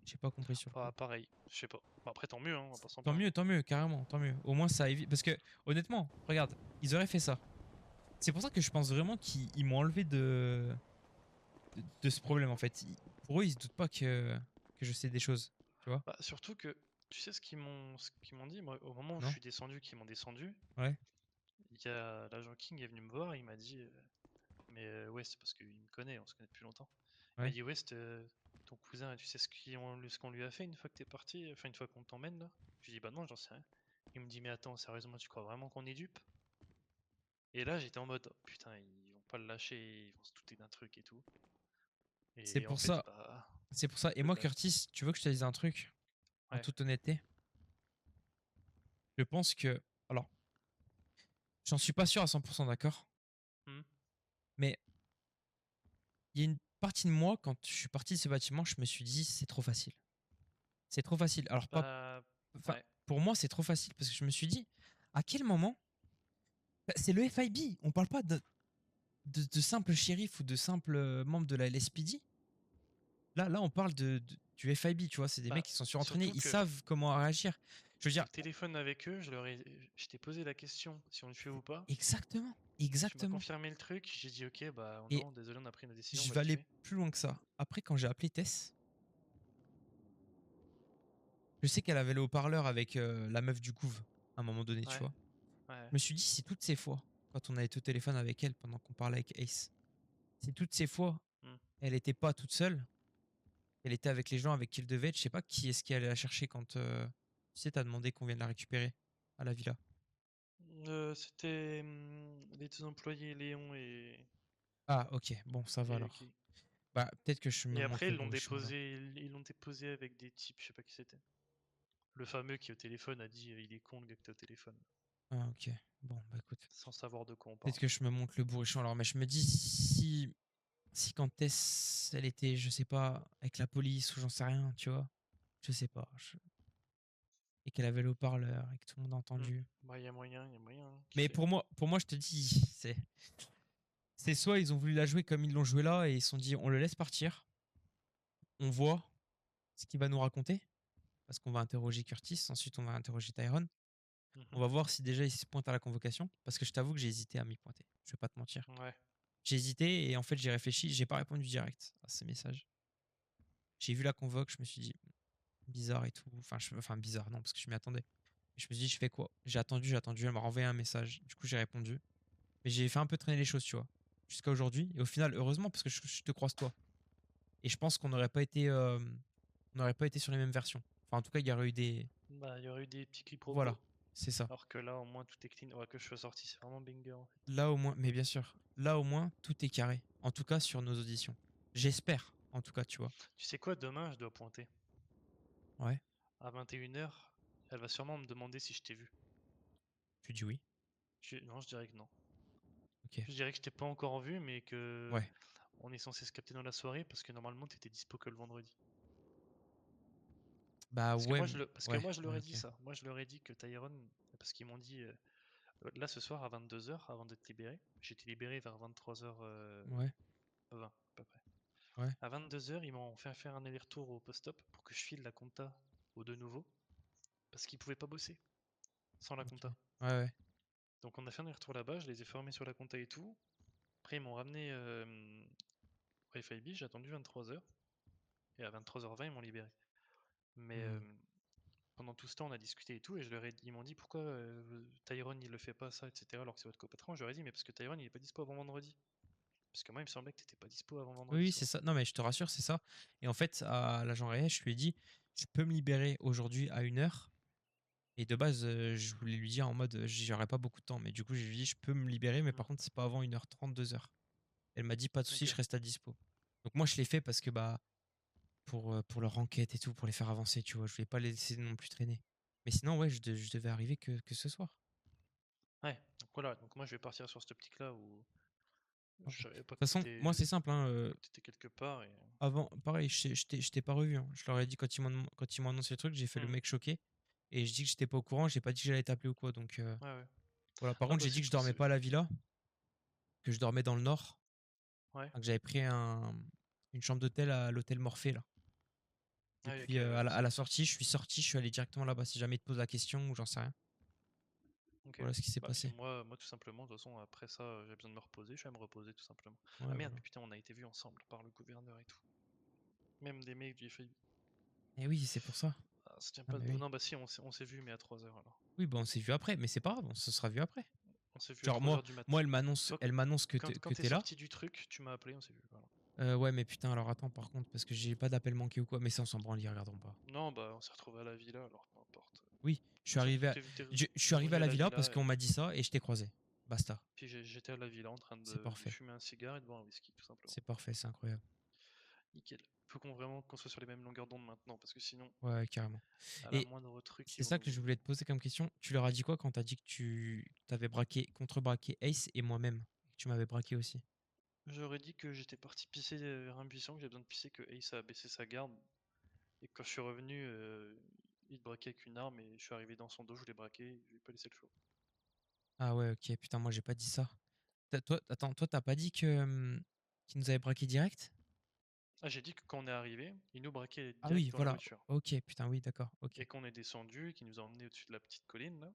J'ai pas compris sur le Bah, coup. pareil, je sais pas. Bah, après, tant mieux, hein, on va pas s'en Tant plaindre. mieux, carrément, tant mieux. Au moins, ça évite. Parce que, honnêtement, regarde, ils auraient fait ça. C'est pour ça que je pense vraiment qu'ils m'ont enlevé de ce problème, en fait. Pour eux, ils se doutent pas que je sais des choses, tu vois. Bah, surtout que, tu sais ce qu'ils m'ont dit, moi, au moment où Non. je suis descendu, qu'ils m'ont descendu, Ouais. il y a l'agent King est venu me voir, il m'a dit, mais ouais, c'est parce qu'il me connaît, on se connaît depuis longtemps. Il m'a Ouais. dit, ouais, ton cousin, tu sais ce qu'on lui a fait une fois que t'es parti, enfin une fois qu'on t'emmène là? Je lui dis, bah non, j'en sais rien. Il me dit, mais attends, sérieusement, tu crois vraiment qu'on est dupe? Et là, j'étais en mode, oh, putain, ils vont pas le lâcher, ils vont se douter d'un truc et tout. C'est Et en pour fait, ça. bah, C'est pour ça. Et le moi, lâche. Curtis, tu veux que je te dise un truc? En Ouais. toute honnêteté. Je pense que. Alors. J'en suis pas sûr à 100%, d'accord? Mais. Il y a une partie de moi, quand je suis parti de ce bâtiment, je me suis dit, c'est trop facile. C'est trop facile. Alors, pas. Bah, Enfin, ouais. pour moi, c'est trop facile parce que je me suis dit, à quel moment. Bah, c'est le FIB. On parle pas de simple shérif ou de simple membre de la LSPD. Là, on parle du FIB, tu vois. C'est des Bah, mecs qui sont surentraînés, surtout ils que savent comment réagir. Je veux j'ai dire, le téléphone avec eux, je t'ai posé la question si on le fait ou pas. exactement, Tu m'as exactement. confirmé le truc, j'ai dit ok, bah Et non, désolé, on a pris une décision, on je va vais le aller tuer. plus loin que ça. Après, quand j'ai appelé Tess, je sais qu'elle avait le haut-parleur avec la meuf du couve à un moment donné, tu Ouais, vois. ouais. Je me suis dit, si toutes ces fois, quand on a été au téléphone avec elle pendant qu'on parlait avec Ace, si toutes ces fois, Hmm. elle était pas toute seule, elle était avec les gens avec qui elle devait être, je sais pas qui est-ce qui allait la chercher quand tu sais, t'as demandé qu'on vienne la récupérer à la villa. C'était les deux employés, Léon et, Ah, ok, bon, ça va et alors. Guy. Bah, peut-être que je me Et montre après, le bourrichon alors. ils l'ont déposé avec des types, je sais pas qui c'était. Le fameux qui au téléphone a dit il est con le gars que t'as au téléphone, Ah, ok, bon, bah écoute. sans savoir de quoi on Peut-être parle. que je me montre le bourrichon alors, mais je me dis si quand Tess, elle était, je sais pas, avec la police ou j'en sais rien, tu vois, je sais pas, et qu'elle avait le haut-parleur et que tout le monde a entendu. Bah, il y a moyen, hein, qui Mais sait. pour moi, je te dis, c'est soit ils ont voulu la jouer comme ils l'ont joué là et ils se sont dit on le laisse partir, on voit ce qu'il va nous raconter, parce qu'on va interroger Curtis, ensuite on va interroger Tyrone. On va voir si déjà il se pointe à la convocation, parce que je t'avoue que j'ai hésité à m'y pointer, je vais pas te mentir. Ouais. J'ai hésité et en fait j'ai réfléchi, j'ai pas répondu direct à ces messages. J'ai vu la convoque, je me suis dit bizarre et tout, enfin bizarre non parce que je m'y attendais. Et je me suis dit je fais quoi? J'ai attendu, elle m'a renvoyé un message, du coup j'ai répondu. Mais j'ai fait un peu traîner les choses, tu vois, jusqu'à aujourd'hui. Et au final, heureusement, parce que je te croise toi. Et je pense qu'on n'aurait pas été, sur les mêmes versions. Enfin, en tout cas, il y aurait eu des. Bah, il y aurait eu des petits quiproquos. Voilà, c'est ça. Alors que là, au moins, tout est clean. Ouais, que je sois sorti, c'est vraiment banger en fait. Là au moins, mais bien sûr, là au moins, tout est carré. En tout cas, sur nos auditions. J'espère, en tout cas, tu vois. Tu sais quoi, demain, je dois pointer. Ouais. À 21h, elle va sûrement me demander si je t'ai vu. Tu dis oui. Non, je dirais que non. Ok. Je dirais que je t'ai pas encore vu, mais que Ouais. on est censé se capter dans la soirée parce que normalement t'étais dispo que le vendredi. Bah Parce que ouais. moi je leur ai Ouais, dit ok. ça. Moi je leur ai dit que Tyrone, parce qu'ils m'ont dit là ce soir à 22h avant d'être libéré, j'étais libéré vers 23h20 Ouais. à peu près. Ouais. À 22h, ils m'ont fait faire un aller-retour au post-op pour que je file la compta aux deux nouveaux parce qu'ils pouvaient pas bosser sans la Ok. compta. Ouais, ouais. Donc on a fait un aller-retour là-bas, je les ai formés sur la compta et tout. Après ils m'ont ramené au FIB, j'ai attendu 23h et à 23h20 ils m'ont libéré. Mais Hmm. pendant tout ce temps on a discuté et tout et ils m'ont dit pourquoi Tyrone il le fait pas ça etc alors que c'est votre copatron. Je leur ai dit mais parce que Tyrone il est pas dispo avant vendredi. Parce que moi il me semblait que t'étais pas dispo avant vendredi Oui, soir. c'est ça. Non, mais je te rassure, c'est ça. Et en fait, à l'agent réel, je lui ai dit, je peux me libérer aujourd'hui à 1h. Et de base, je voulais lui dire en mode, j'aurais pas beaucoup de temps. Mais du coup, je lui ai dit, je peux me libérer, mais par contre, c'est pas avant 1h30, 2h. Elle m'a dit, pas de souci, Ok. je reste à dispo. Donc moi, je l'ai fait parce que, bah, pour leur enquête et tout, pour les faire avancer, tu vois, je voulais pas les laisser non plus traîner. Mais sinon, ouais, je devais arriver que ce soir. Ouais, donc voilà, donc moi je vais partir sur cette optique là où De je savais pas toute façon, moi, c'est simple, hein. que t'étais quelque part et. Avant, pareil, je t'ai pas revu, hein. Je leur ai dit quand ils m'ont annoncé le truc, j'ai fait le mec choqué. Et je dis que j'étais pas au courant, j'ai pas dit que j'allais t'appeler ou quoi. Donc Ouais, ouais. voilà. Par Ah contre, bah j'ai dit que je dormais c'est. pas à la villa, que je dormais dans le nord. Ouais. Que j'avais pris une chambre d'hôtel à l'hôtel Morphée là. Et Ah oui, puis ok, ouais, à la sortie, je suis allé directement là-bas si jamais ils te posent la question ou j'en sais rien. ok. Voilà ce qui s'est Bah, puis passé. moi tout simplement, de toute façon, après ça, j'ai besoin de me reposer, je vais me reposer tout simplement. Ouais, Ah merde, voilà. putain, on a été vus ensemble par le gouverneur et tout. Même des mecs du FIB. Et oui, c'est pour ça. Ah, ça tient Ah, pas mais debout. oui. Non, bah si, on s'est vu, mais à 3h alors. Oui, bah on s'est vu après, mais c'est pas grave, on se sera vu après. On s'est vu à Genre 3h du mat. moi elle m'annonce Toi, que quand t'es t'es là. sorti du truc, tu m'as appelé, on s'est vu. Voilà. Ouais, mais putain, alors attends, par contre, parce que j'ai pas d'appel manqué ou quoi, mais ça, on s'en branle, ils regarderont pas. Non, bah on s'est retrouvé à la villa alors, peu importe. Oui, je suis arrivé à la villa parce qu'on m'a dit ça et je t'ai croisé. Basta. Puis j'étais à la villa en train C'est de parfait. fumer un cigare et de boire un whisky, tout simplement. C'est parfait, c'est incroyable. Nickel. Faut vraiment qu'on soit sur les mêmes longueurs d'onde maintenant, parce que sinon, Ouais, carrément. à la Et moindre truc, c'est ça que je voulais te poser comme question. Tu leur as dit quoi quand t'as dit que tu t'avais contrebraqué Ace et moi-même? Que tu m'avais braqué aussi. J'aurais dit que j'étais parti pisser vers un buisson, que j'avais besoin de pisser, que Ace a baissé sa garde, et que quand je suis revenu, il te braquait avec une arme, et je suis arrivé dans son dos, je l'ai braqué, je lui ai pas laissé le choix. Ah ouais, ok, putain, moi j'ai pas dit ça. Toi, attends, toi t'as pas dit que qu'il nous avait braqué direct? Ah, j'ai dit que quand on est arrivé, il nous braquait Ah direct oui, dans la voilà. voiture. Ok, putain, oui, d'accord. Ok. Et qu'on est descendu, et qu'il nous a emmenés au-dessus de la petite colline là.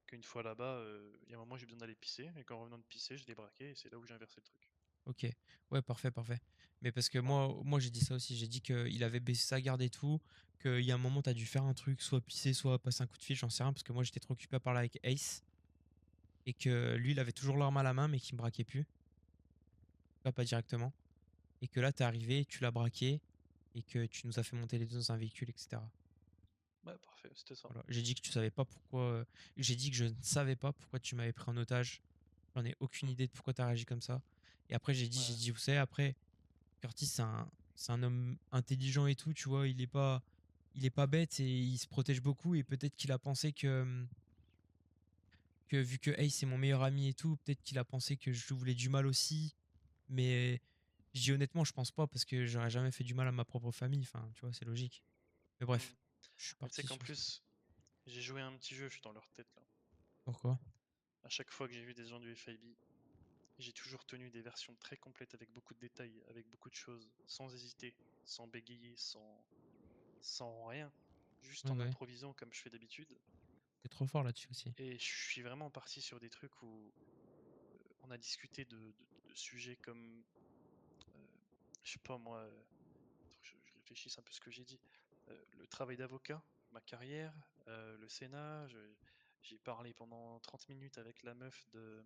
Qu'une fois là-bas, il y a un moment j'ai besoin d'aller pisser, et qu'en revenant de pisser, je l'ai braqué, et c'est là où j'ai inversé le truc. Ok. Ouais, parfait, parfait. Mais parce que Voilà. moi j'ai dit ça aussi. J'ai dit qu'il avait baissé sa garde et tout. Qu'il y a un moment, t'as dû faire un truc, soit pisser, soit passer un coup de fil, j'en sais rien. Parce que moi, j'étais trop occupé à parler avec Ace. Et que lui, il avait toujours l'arme à la main, mais qu'il me braquait plus. Pas directement. Et que là, t'es arrivé, tu l'as braqué. Et que tu nous as fait monter les deux dans un véhicule, etc. Ouais, parfait, c'était ça. Voilà. J'ai dit que tu savais pas pourquoi. J'ai dit que je ne savais pas pourquoi tu m'avais pris en otage. J'en ai aucune idée de pourquoi t'as réagi comme ça. Et après, j'ai dit, vous savez, après, Curtis, c'est un homme intelligent et tout, tu vois. Il est pas bête et il se protège beaucoup. Et peut-être qu'il a pensé que vu que Ace c'est mon meilleur ami et tout, peut-être qu'il a pensé que je lui voulais du mal aussi. Mais je dis honnêtement, je pense pas parce que j'aurais jamais fait du mal à ma propre famille. Enfin, tu vois, c'est logique. Mais bref, je suis Mais tu sais parti qu'en sur ça. plus, j'ai joué à un petit jeu, je suis dans leur tête là. Pourquoi? À chaque fois que j'ai vu des gens du FIB, j'ai toujours tenu des versions très complètes avec beaucoup de détails, avec beaucoup de choses, sans hésiter, sans bégayer, sans rien, juste Ouais, en ouais. improvisant comme je fais d'habitude. T'es trop fort là-dessus aussi. Et je suis vraiment parti sur des trucs où on a discuté de sujets comme, je sais pas moi, je réfléchisse un peu ce que j'ai dit, le travail d'avocat, ma carrière, le Sénat, j'ai parlé pendant 30 minutes avec la meuf de...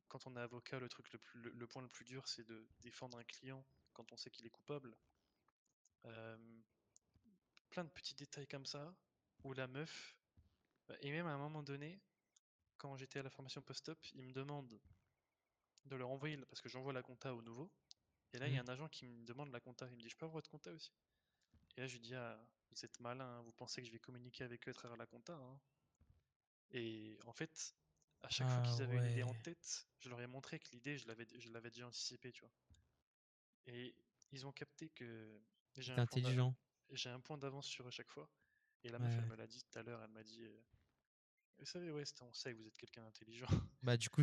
Quand on est avocat, le truc le point le plus dur, c'est de défendre un client quand on sait qu'il est coupable. Plein de petits détails comme ça, où la meuf, et même à un moment donné, quand j'étais à la formation post-op, il me demande de leur envoyer, parce que j'envoie la compta au nouveau, et là il y a un agent qui me demande la compta, il me dit je peux avoir votre compta aussi? Et là je lui dis ah, vous êtes malin, hein, vous pensez que je vais communiquer avec eux à travers la compta, hein? Et en fait, à chaque fois Ah qu'ils avaient une idée en ouais. tête, je leur ai montré que l'idée je l'avais déjà anticipée, tu vois. Et ils ont capté que j'ai T'es un intelligent. j'ai un point d'avance sur eux chaque fois. Et la meuf, elle Ouais. me l'a dit tout à l'heure, elle m'a dit vous savez, West, on sait que vous êtes quelqu'un d'intelligent. Bah du coup,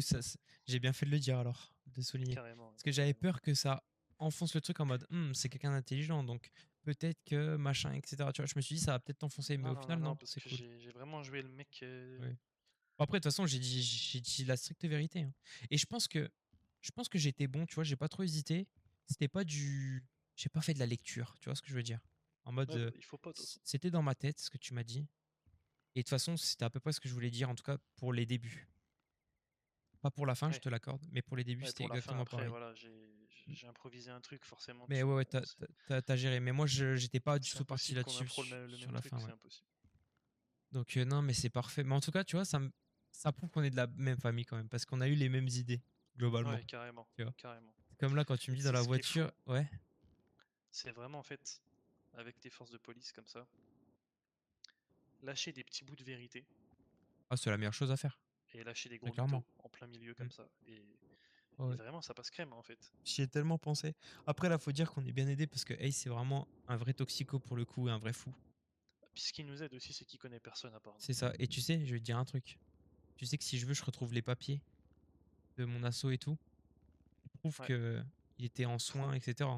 j'ai bien fait de le dire alors, de souligner. Carrément, Parce que j'avais peur que ça enfonce le truc en mode c'est quelqu'un d'intelligent, donc peut-être que machin, etc. Tu vois, je me suis dit ça va peut-être enfoncer, mais Non, au non, final, non, non, non, parce c'est que cool. j'ai vraiment joué le mec. Ouais. Après, de toute façon, j'ai dit la stricte vérité, hein. Et je pense que j'étais bon, tu vois, j'ai pas trop hésité. C'était pas du. J'ai pas fait de la lecture, tu vois ce que je veux dire. En mode, Ouais, bah, il faut pas, de toute façon. c'était dans ma tête ce que tu m'as dit. Et de toute façon, c'était à peu près ce que je voulais dire, en tout cas pour les débuts. Pas pour la fin, je Ouais. te l'accorde, mais pour les débuts, Ouais, c'était pour la fin, exactement après, pareil. voilà, j'ai improvisé un truc, forcément. Mais ouais, ouais, t'as géré. Mais moi, j'étais pas du C'est tout parti impossible qu'on là-dessus impro le sur même la truc, fin, c'est ouais. impossible. Donc, non, mais c'est parfait. Mais en tout cas, tu vois, ça prouve qu'on est de la même famille quand même, parce qu'on a eu les mêmes idées, globalement. Ouais, carrément, Tu vois. carrément. C'est comme là, quand tu me Et dis tu dans sais, la ce qui est fou, voiture, ouais. c'est vraiment, en fait, avec des forces de police comme ça, lâcher des petits bouts de vérité Ah, c'est la meilleure chose à faire. et lâcher des Très gros clairement. mythos en plein milieu Mm. comme ça. Et Ouais. vraiment, ça passe crème, en fait. J'y ai tellement pensé. Après, là, faut dire qu'on est bien aidé parce que Ace, c'est vraiment un vrai toxico pour le coup et un vrai fou. Puis ce qui nous aide aussi, c'est qu'il connaît personne à part nous. C'est ça. Et tu sais, je vais te dire un truc. Tu sais que si je veux, je retrouve les papiers de mon assaut et tout. Qui prouvent Ouais. que il était en soins, etc.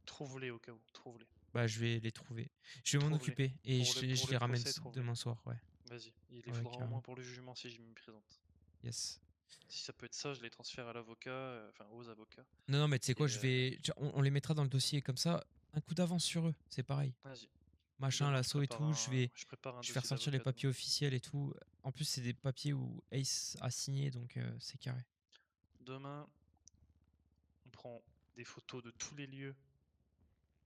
Trouve-les au cas où, trouve-les. Bah, je vais les trouver. Je vais m'en Trouve-les. occuper et Pour je le les ramène procès, trouve-les. demain soir, ouais. Vas-y, il les Ouais, faudra au moins carrément. pour le jugement si je m'y présente. Yes. Si ça peut être ça, je les transfère à l'avocat, enfin aux avocats. Non, non, mais tu sais quoi, Et on les mettra dans le dossier comme ça. Un coup d'avance sur eux, c'est pareil. vas-y. Machin, Demain, l'assaut et tout, je prépare un je vais faire dossier sortir les d'avocat papiers demain. officiels et tout. En plus, c'est des papiers où Ace a signé, donc c'est carré. Demain, on prend des photos de tous les lieux,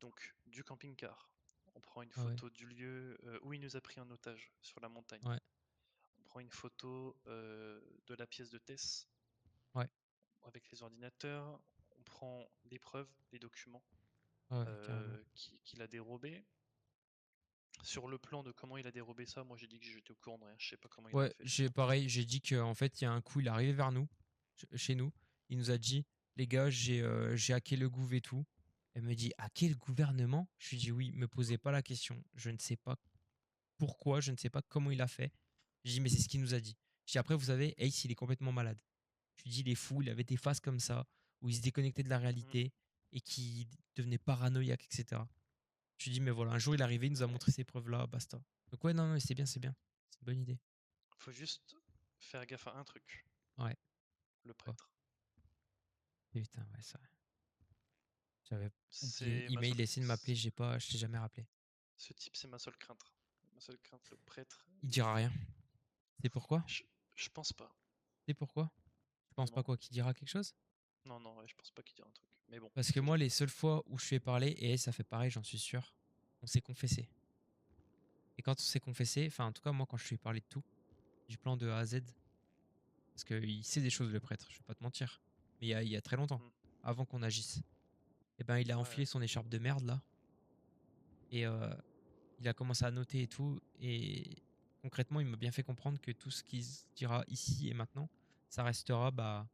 donc du camping-car. On prend une Ah ouais. photo du lieu où il nous a pris en otage, sur la montagne. Ouais. On prend une photo de la pièce de Tess. Ouais. Avec les ordinateurs. On prend les preuves, les documents Ouais, carrément. qu'il a dérobés. Sur le plan de comment il a dérobé ça, moi j'ai dit que j'étais au courant de rien. Je sais pas comment il a Ouais, fait. pareil, j'ai dit qu'en fait, il y a un coup, il est arrivé vers nous, chez nous. Il nous a dit, les gars, j'ai hacké le gouv et tout. Elle me dit, hacké le gouvernement? Je lui dis, oui, me posez pas la question. Je ne sais pas pourquoi, je ne sais pas comment il a fait. Je dis, mais c'est ce qu'il nous a dit. Je dis, après, vous savez, Ace, il est complètement malade. Je lui dis, il est fou, il avait des phases comme ça, où il se déconnectait de la réalité. et qui devenait paranoïaque, etc. Je lui dis, mais voilà, un jour il est arrivé, il nous a montré ces preuves-là, basta. Donc ouais, non, non, c'est bien, c'est bien. C'est une bonne idée. Faut juste faire gaffe à un truc. Ouais. Le Quoi prêtre. Putain, ouais, ça. J'avais oublié. C'est Il ma m'a seule... il a essayé de m'appeler, je t'ai jamais rappelé. Ce type, c'est ma seule crainte. Ma seule crainte, le prêtre. Il dira rien. C'est pourquoi? Je pense pas. C'est pourquoi? Tu penses pas Non. quoi qu'il dira quelque chose? Non, non, ouais, je pense pas qu'il dira un truc. Mais bon. Parce que moi, les seules fois où je lui ai parlé, et ça fait pareil, j'en suis sûr, on s'est confessé. Et quand on s'est confessé, enfin en tout cas moi quand je lui ai parlé de tout, du plan de A à Z, parce qu'il sait des choses le prêtre, je vais pas te mentir, mais il y a très longtemps, avant qu'on agisse, et ben il a enfilé son écharpe de merde là, et il a commencé à noter et tout, et concrètement il m'a bien fait comprendre que tout ce qu'il se dira ici et maintenant, ça restera bah,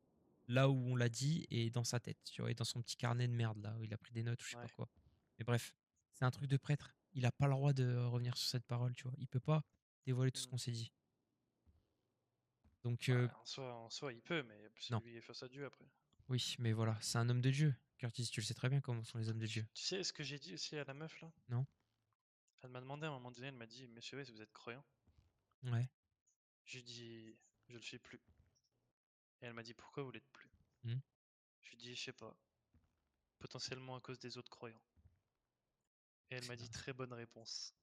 là où on l'a dit et dans sa tête, tu vois, et dans son petit carnet de merde là, où il a pris des notes ou je sais pas quoi. Mais bref, c'est un truc de prêtre. Il a pas le droit de revenir sur cette parole, tu vois. Il peut pas dévoiler tout ce qu'on s'est dit. Donc, En soi, il peut, mais c'est non. lui est face à Dieu après. Oui, mais voilà, c'est un homme de Dieu. Curtis, tu le sais très bien comment sont les hommes de Dieu. Tu sais ce que j'ai dit aussi à la meuf là? Non? Elle m'a demandé à un moment donné, elle m'a dit, Monsieur West, vous êtes croyant? Ouais. J'ai dit, je le suis plus. Et elle m'a dit, pourquoi vous l'êtes plus? Hmm. Je lui ai dit, je sais pas. Potentiellement à cause des autres croyants. Et elle m'a dit, très bonne réponse.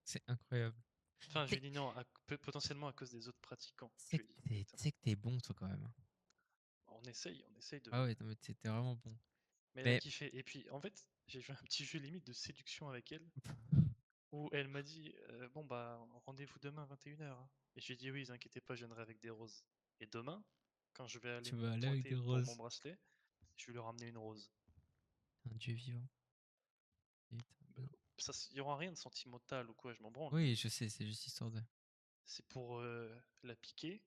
C'est incroyable. Enfin, je lui ai dit non, potentiellement à cause des autres pratiquants. Tu sais que t'es bon, toi, quand même. On essaye de. Ah ouais, non, mais t'es vraiment bon. Mais elle a kiffé. Et puis, en fait, j'ai fait un petit jeu limite de séduction avec elle. Où elle m'a dit, bon bah, rendez-vous demain 21h. Et je lui ai dit, oui, vous inquiétez pas, je viendrai avec des roses. Et demain, quand je vais aller Tu me vas aller avec des pointer pour mon roses. bracelet, je vais lui ramener une rose. Un dieu vivant. Ça, il y aura rien de sentimental ou quoi, je m'en branle. Oui, je sais, c'est juste histoire de. C'est pour la piquer,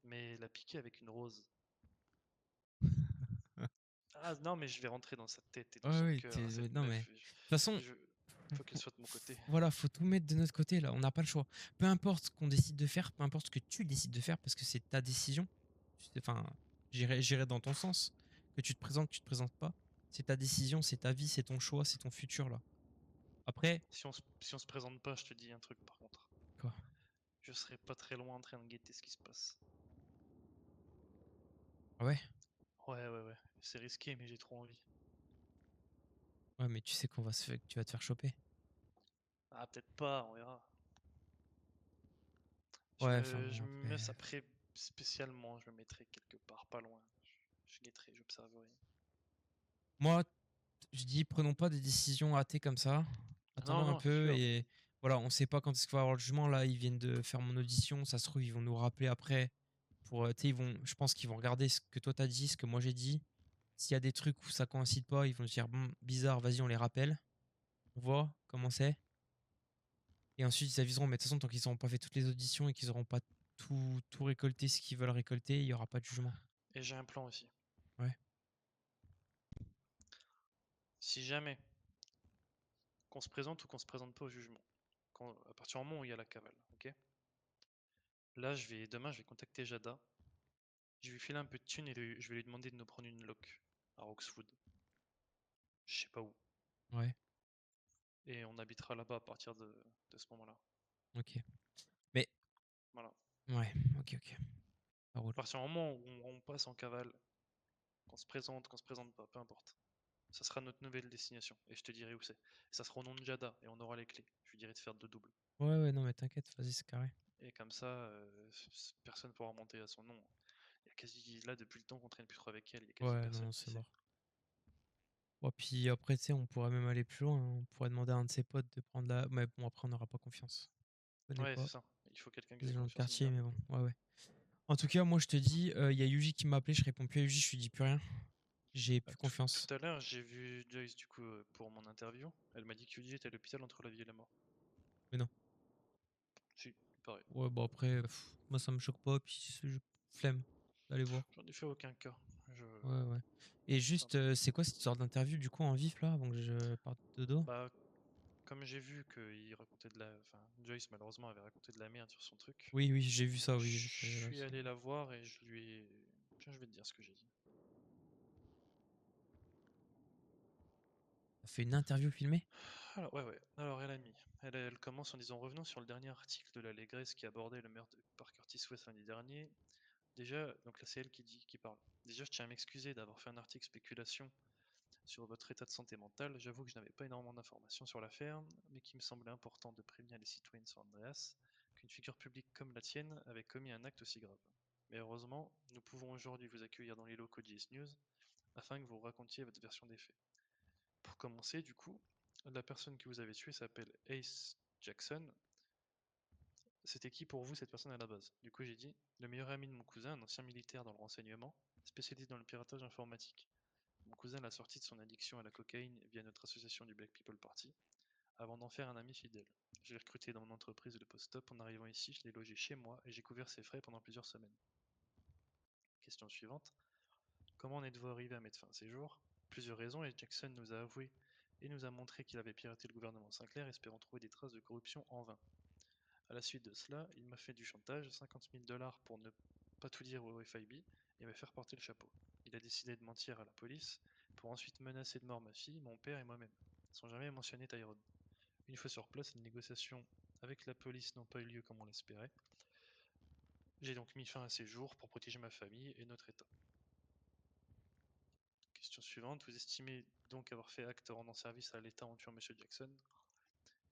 mais la piquer avec une rose. Ah non, mais je vais rentrer dans sa tête et dans son cœur. Hein, cette non, meuf. mais. De toute façon. Faut qu'elle soit de mon côté. Voilà, faut tout mettre de notre côté là, on n'a pas le choix. Peu importe ce qu'on décide de faire, peu importe ce que tu décides de faire, parce que c'est ta décision. Enfin, j'irai dans ton sens. Que tu te présentes pas. C'est ta décision, c'est ta vie, c'est ton choix, c'est ton futur là. Après. Si on se présente pas, je te dis un truc par contre. Quoi? Je serai pas très loin en train de guetter ce qui se passe. Ah ouais? Ouais. C'est risqué, mais j'ai trop envie. Ouais, mais tu sais que tu vas te faire choper. Ah, peut-être pas, on verra. Ouais, Je me mets après spécialement, je me mettrai quelque part pas loin. Je guetterai, j'observerai. Moi, je dis prenons pas des décisions hâtées comme ça. Attendons un peu et voilà, on sait pas quand est-ce qu'il va y avoir le jugement. Là, ils viennent de faire mon audition. Ça se trouve, ils vont nous rappeler après. Pour, je pense qu'ils vont regarder ce que toi t'as dit, ce que moi j'ai dit. S'il y a des trucs où ça coïncide pas, ils vont se dire bon, bizarre, vas-y, on les rappelle. On voit comment c'est. Et ensuite, ils aviseront, mais de toute façon, tant qu'ils n'auront pas fait toutes les auditions et qu'ils n'auront pas tout récolté ce qu'ils veulent récolter, il n'y aura pas de jugement. Et j'ai un plan aussi. Ouais. Si jamais qu'on se présente ou qu'on se présente pas au jugement, à partir du moment où il y a la cavale, ok? Là, demain, je vais contacter Jada. Je vais lui filer un peu de thunes et je vais lui demander de nous prendre une loc à Roxwood. Je sais pas où. Ouais. Et on habitera là-bas à partir de ce moment-là. Ok. Mais. Voilà. Ouais, ok. À partir du moment où on passe en cavale, qu'on se présente pas, peu importe. Ça sera notre nouvelle destination. Et je te dirai où c'est. Ça sera au nom de Jada et on aura les clés. Je lui dirai de faire 2 doubles. Ouais, non, mais t'inquiète, vas-y, c'est carré. Et comme ça, personne ne pourra remonter à son nom. Il y a quasi là, depuis le temps qu'on traîne plus trop avec elle, il y a quasi personne. Non, c'est mort. Ouais, puis après, tu sais, on pourrait même aller plus loin. On pourrait demander à un de ses potes de prendre la. Mais bon, après, on n'aura pas confiance. Ouais, c'est ça. Il faut quelqu'un qui ait des gens de confiance. quartier, mais bon, ouais. En tout cas, moi, je te dis, il y a Yuji qui m'a appelé, je réponds plus à Yuji, je lui dis plus rien. J'ai plus confiance. Tout à l'heure, j'ai vu Joyce du coup pour mon interview. Elle m'a dit que Yuji était à l'hôpital entre la vie et la mort. Mais non. Si, pareil. Ouais, bon après, moi ça me choque pas, puis flemme d'aller voir. J'en ai fait aucun cas. Ouais. Et juste, c'est quoi cette sorte d'interview du coup en vif là, avant que je parte de dos? Bah, comme j'ai vu qu'il racontait Enfin, Joyce malheureusement avait raconté de la merde sur son truc. Oui, j'ai vu ça, oui. Je suis allé la voir et je lui ai. Tiens, je vais te dire ce que j'ai dit. T'as fait une interview filmée? Alors, ouais. Alors, elle commence en disant: revenons sur le dernier article de l'Allégresse qui abordait le meurtre par Curtis West samedi dernier. Déjà, donc là, c'est elle qui parle. Déjà, je tiens à m'excuser d'avoir fait un article spéculation sur votre état de santé mentale. J'avoue que je n'avais pas énormément d'informations sur l'affaire, mais qu'il me semblait important de prévenir les citoyens de San Andreas qu'une figure publique comme la tienne avait commis un acte aussi grave. Mais heureusement, nous pouvons aujourd'hui vous accueillir dans les locaux d'IS News afin que vous racontiez votre version des faits. Pour commencer, du coup, la personne que vous avez tuée s'appelle Ace Jackson. C'était qui pour vous cette personne à la base? Du coup, j'ai dit le meilleur ami de mon cousin, un ancien militaire dans le renseignement, spécialisé dans le piratage informatique. Mon cousin l'a sorti de son addiction à la cocaïne via notre association du Black People Party, avant d'en faire un ami fidèle. Je l'ai recruté dans mon entreprise de post-op. En arrivant ici, je l'ai logé chez moi et j'ai couvert ses frais pendant plusieurs semaines. Question suivante. Comment en êtes-vous arrivé à mettre fin à ces jours? Plusieurs raisons, et Jackson nous a avoué et nous a montré qu'il avait piraté le gouvernement Sinclair, espérant trouver des traces de corruption en vain. À la suite de cela, il m'a fait du chantage, 50 000 $ pour ne pas tout dire au FIB et me faire porter le chapeau. Il a décidé de mentir à la police pour ensuite menacer de mort ma fille, mon père et moi-même, sans jamais mentionner Tyrone. Une fois sur place, les négociations avec la police n'ont pas eu lieu comme on l'espérait. J'ai donc mis fin à ces jours pour protéger ma famille et notre État. Question suivante, vous estimez donc avoir fait acte rendant service à l'État en tuant M. Jackson?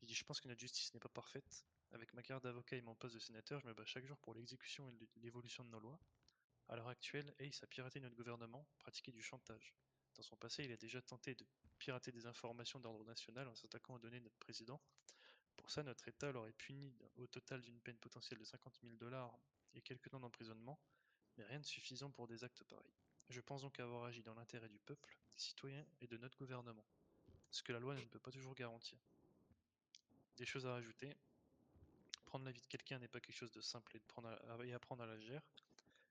J'ai dit, je pense que notre justice n'est pas parfaite. Avec ma carte d'avocat et mon poste de sénateur, je me bats chaque jour pour l'exécution et l'évolution de nos lois. À l'heure actuelle, Ace a piraté notre gouvernement, pratiqué du chantage. Dans son passé, il a déjà tenté de pirater des informations d'ordre national en s'attaquant aux données de notre président. Pour ça, notre État l'aurait puni au total d'une peine potentielle de 50 000 $ et quelques temps d'emprisonnement, mais rien de suffisant pour des actes pareils. Je pense donc avoir agi dans l'intérêt du peuple, des citoyens et de notre gouvernement, ce que la loi ne peut pas toujours garantir. Des choses à rajouter. Prendre la vie de quelqu'un n'est pas quelque chose de simple et apprendre à l'agir.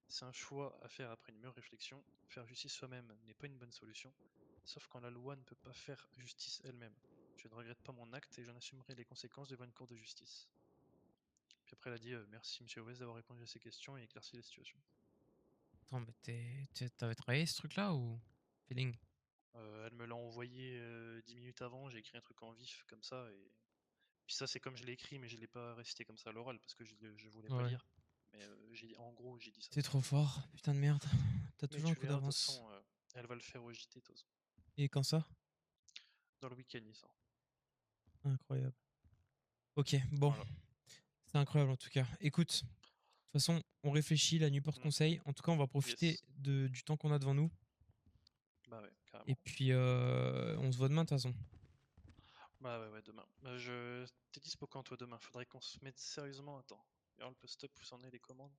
C'est un choix à faire après une mûre réflexion. Faire justice soi-même n'est pas une bonne solution, sauf quand la loi ne peut pas faire justice elle-même. Je ne regrette pas mon acte et j'en assumerai les conséquences devant une cour de justice. Puis après, elle a dit merci Monsieur West d'avoir répondu à ces questions et éclairci la situation. Attends, mais t'avais travaillé ce truc-là ou feeling? Elle me l'a envoyé 10 minutes avant, j'ai écrit un truc en vif comme ça, et puis ça c'est comme je l'ai écrit, mais je l'ai pas récité comme ça à l'oral parce que je voulais pas Ouais. lire. Mais en gros j'ai dit ça. T'es trop fort, putain de merde. T'as Mais toujours un tu coup verras, de toute d'avance. façon, elle va le faire au JT, de toute façon. Et quand ça? Dans le week-end, il sort. Incroyable. Ok, bon. Voilà. C'est incroyable en tout cas. Écoute, de toute façon, on réfléchit, la nuit porte conseil. En tout cas, on va profiter du temps qu'on a devant nous. Bah ouais, carrément. Et puis, on se voit demain de toute façon. Bah ouais, demain. T'es dispo quand toi demain? Faudrait qu'on se mette sérieusement. Attends. Alors le post-up, où s'en est les commandes?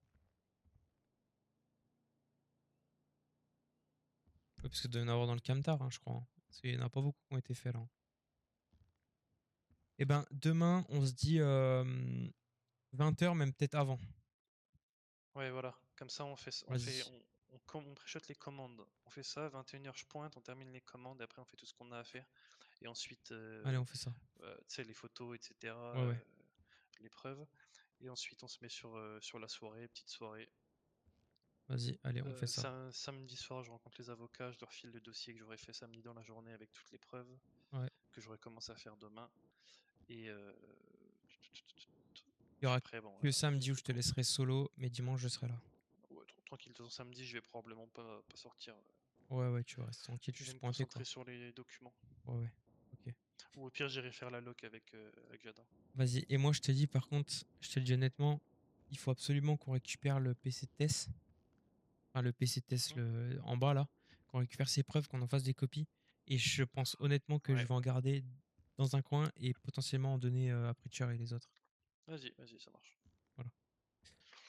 Ouais, parce que doit y en avoir dans le camtar, hein, je crois. Hein. Parce qu'il n'y en a pas beaucoup qui ont été faits là. Et ben, demain, on se dit 20h, même peut-être avant. Ouais, voilà. Comme ça, on pré-shot les commandes. On fait ça, 21h je pointe, on termine les commandes, et après on fait tout ce qu'on a à faire. Et ensuite, Allez, on fait ça. tu sais, les photos, etc. Ouais. Les preuves. Et ensuite, on se met sur la soirée, petite soirée. Vas-y, allez, on fait ça. Samedi soir, je rencontre les avocats, je leur file le dossier que j'aurais fait samedi dans la journée avec toutes les preuves que j'aurais commencé à faire demain. Et Il y aura après, bon, que samedi où je te laisserai solo, mais dimanche, je serai là. Ouais, tranquille, de toute façon, samedi, je vais probablement pas sortir. Ouais, tu vas rester tranquille, Je vais juste me pointer concentrer quoi. sur les documents. Ouais, ok. Ou au pire, j'irai faire la loc avec Jada. Vas-y, et moi je te dis par contre, je te le dis honnêtement, il faut absolument qu'on récupère le PC de Tess. Enfin, le PC de Tess en bas là. Qu'on récupère ses preuves, qu'on en fasse des copies. Et je pense honnêtement que je vais en garder dans un coin et potentiellement en donner à Preacher et les autres. Vas-y, ça marche. Voilà.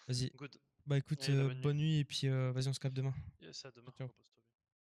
Vas-y. Good. Bah écoute, Allez, bonne bonne nuit et puis vas-y, on se capte demain. Yes, à demain. Ciao. Au poste.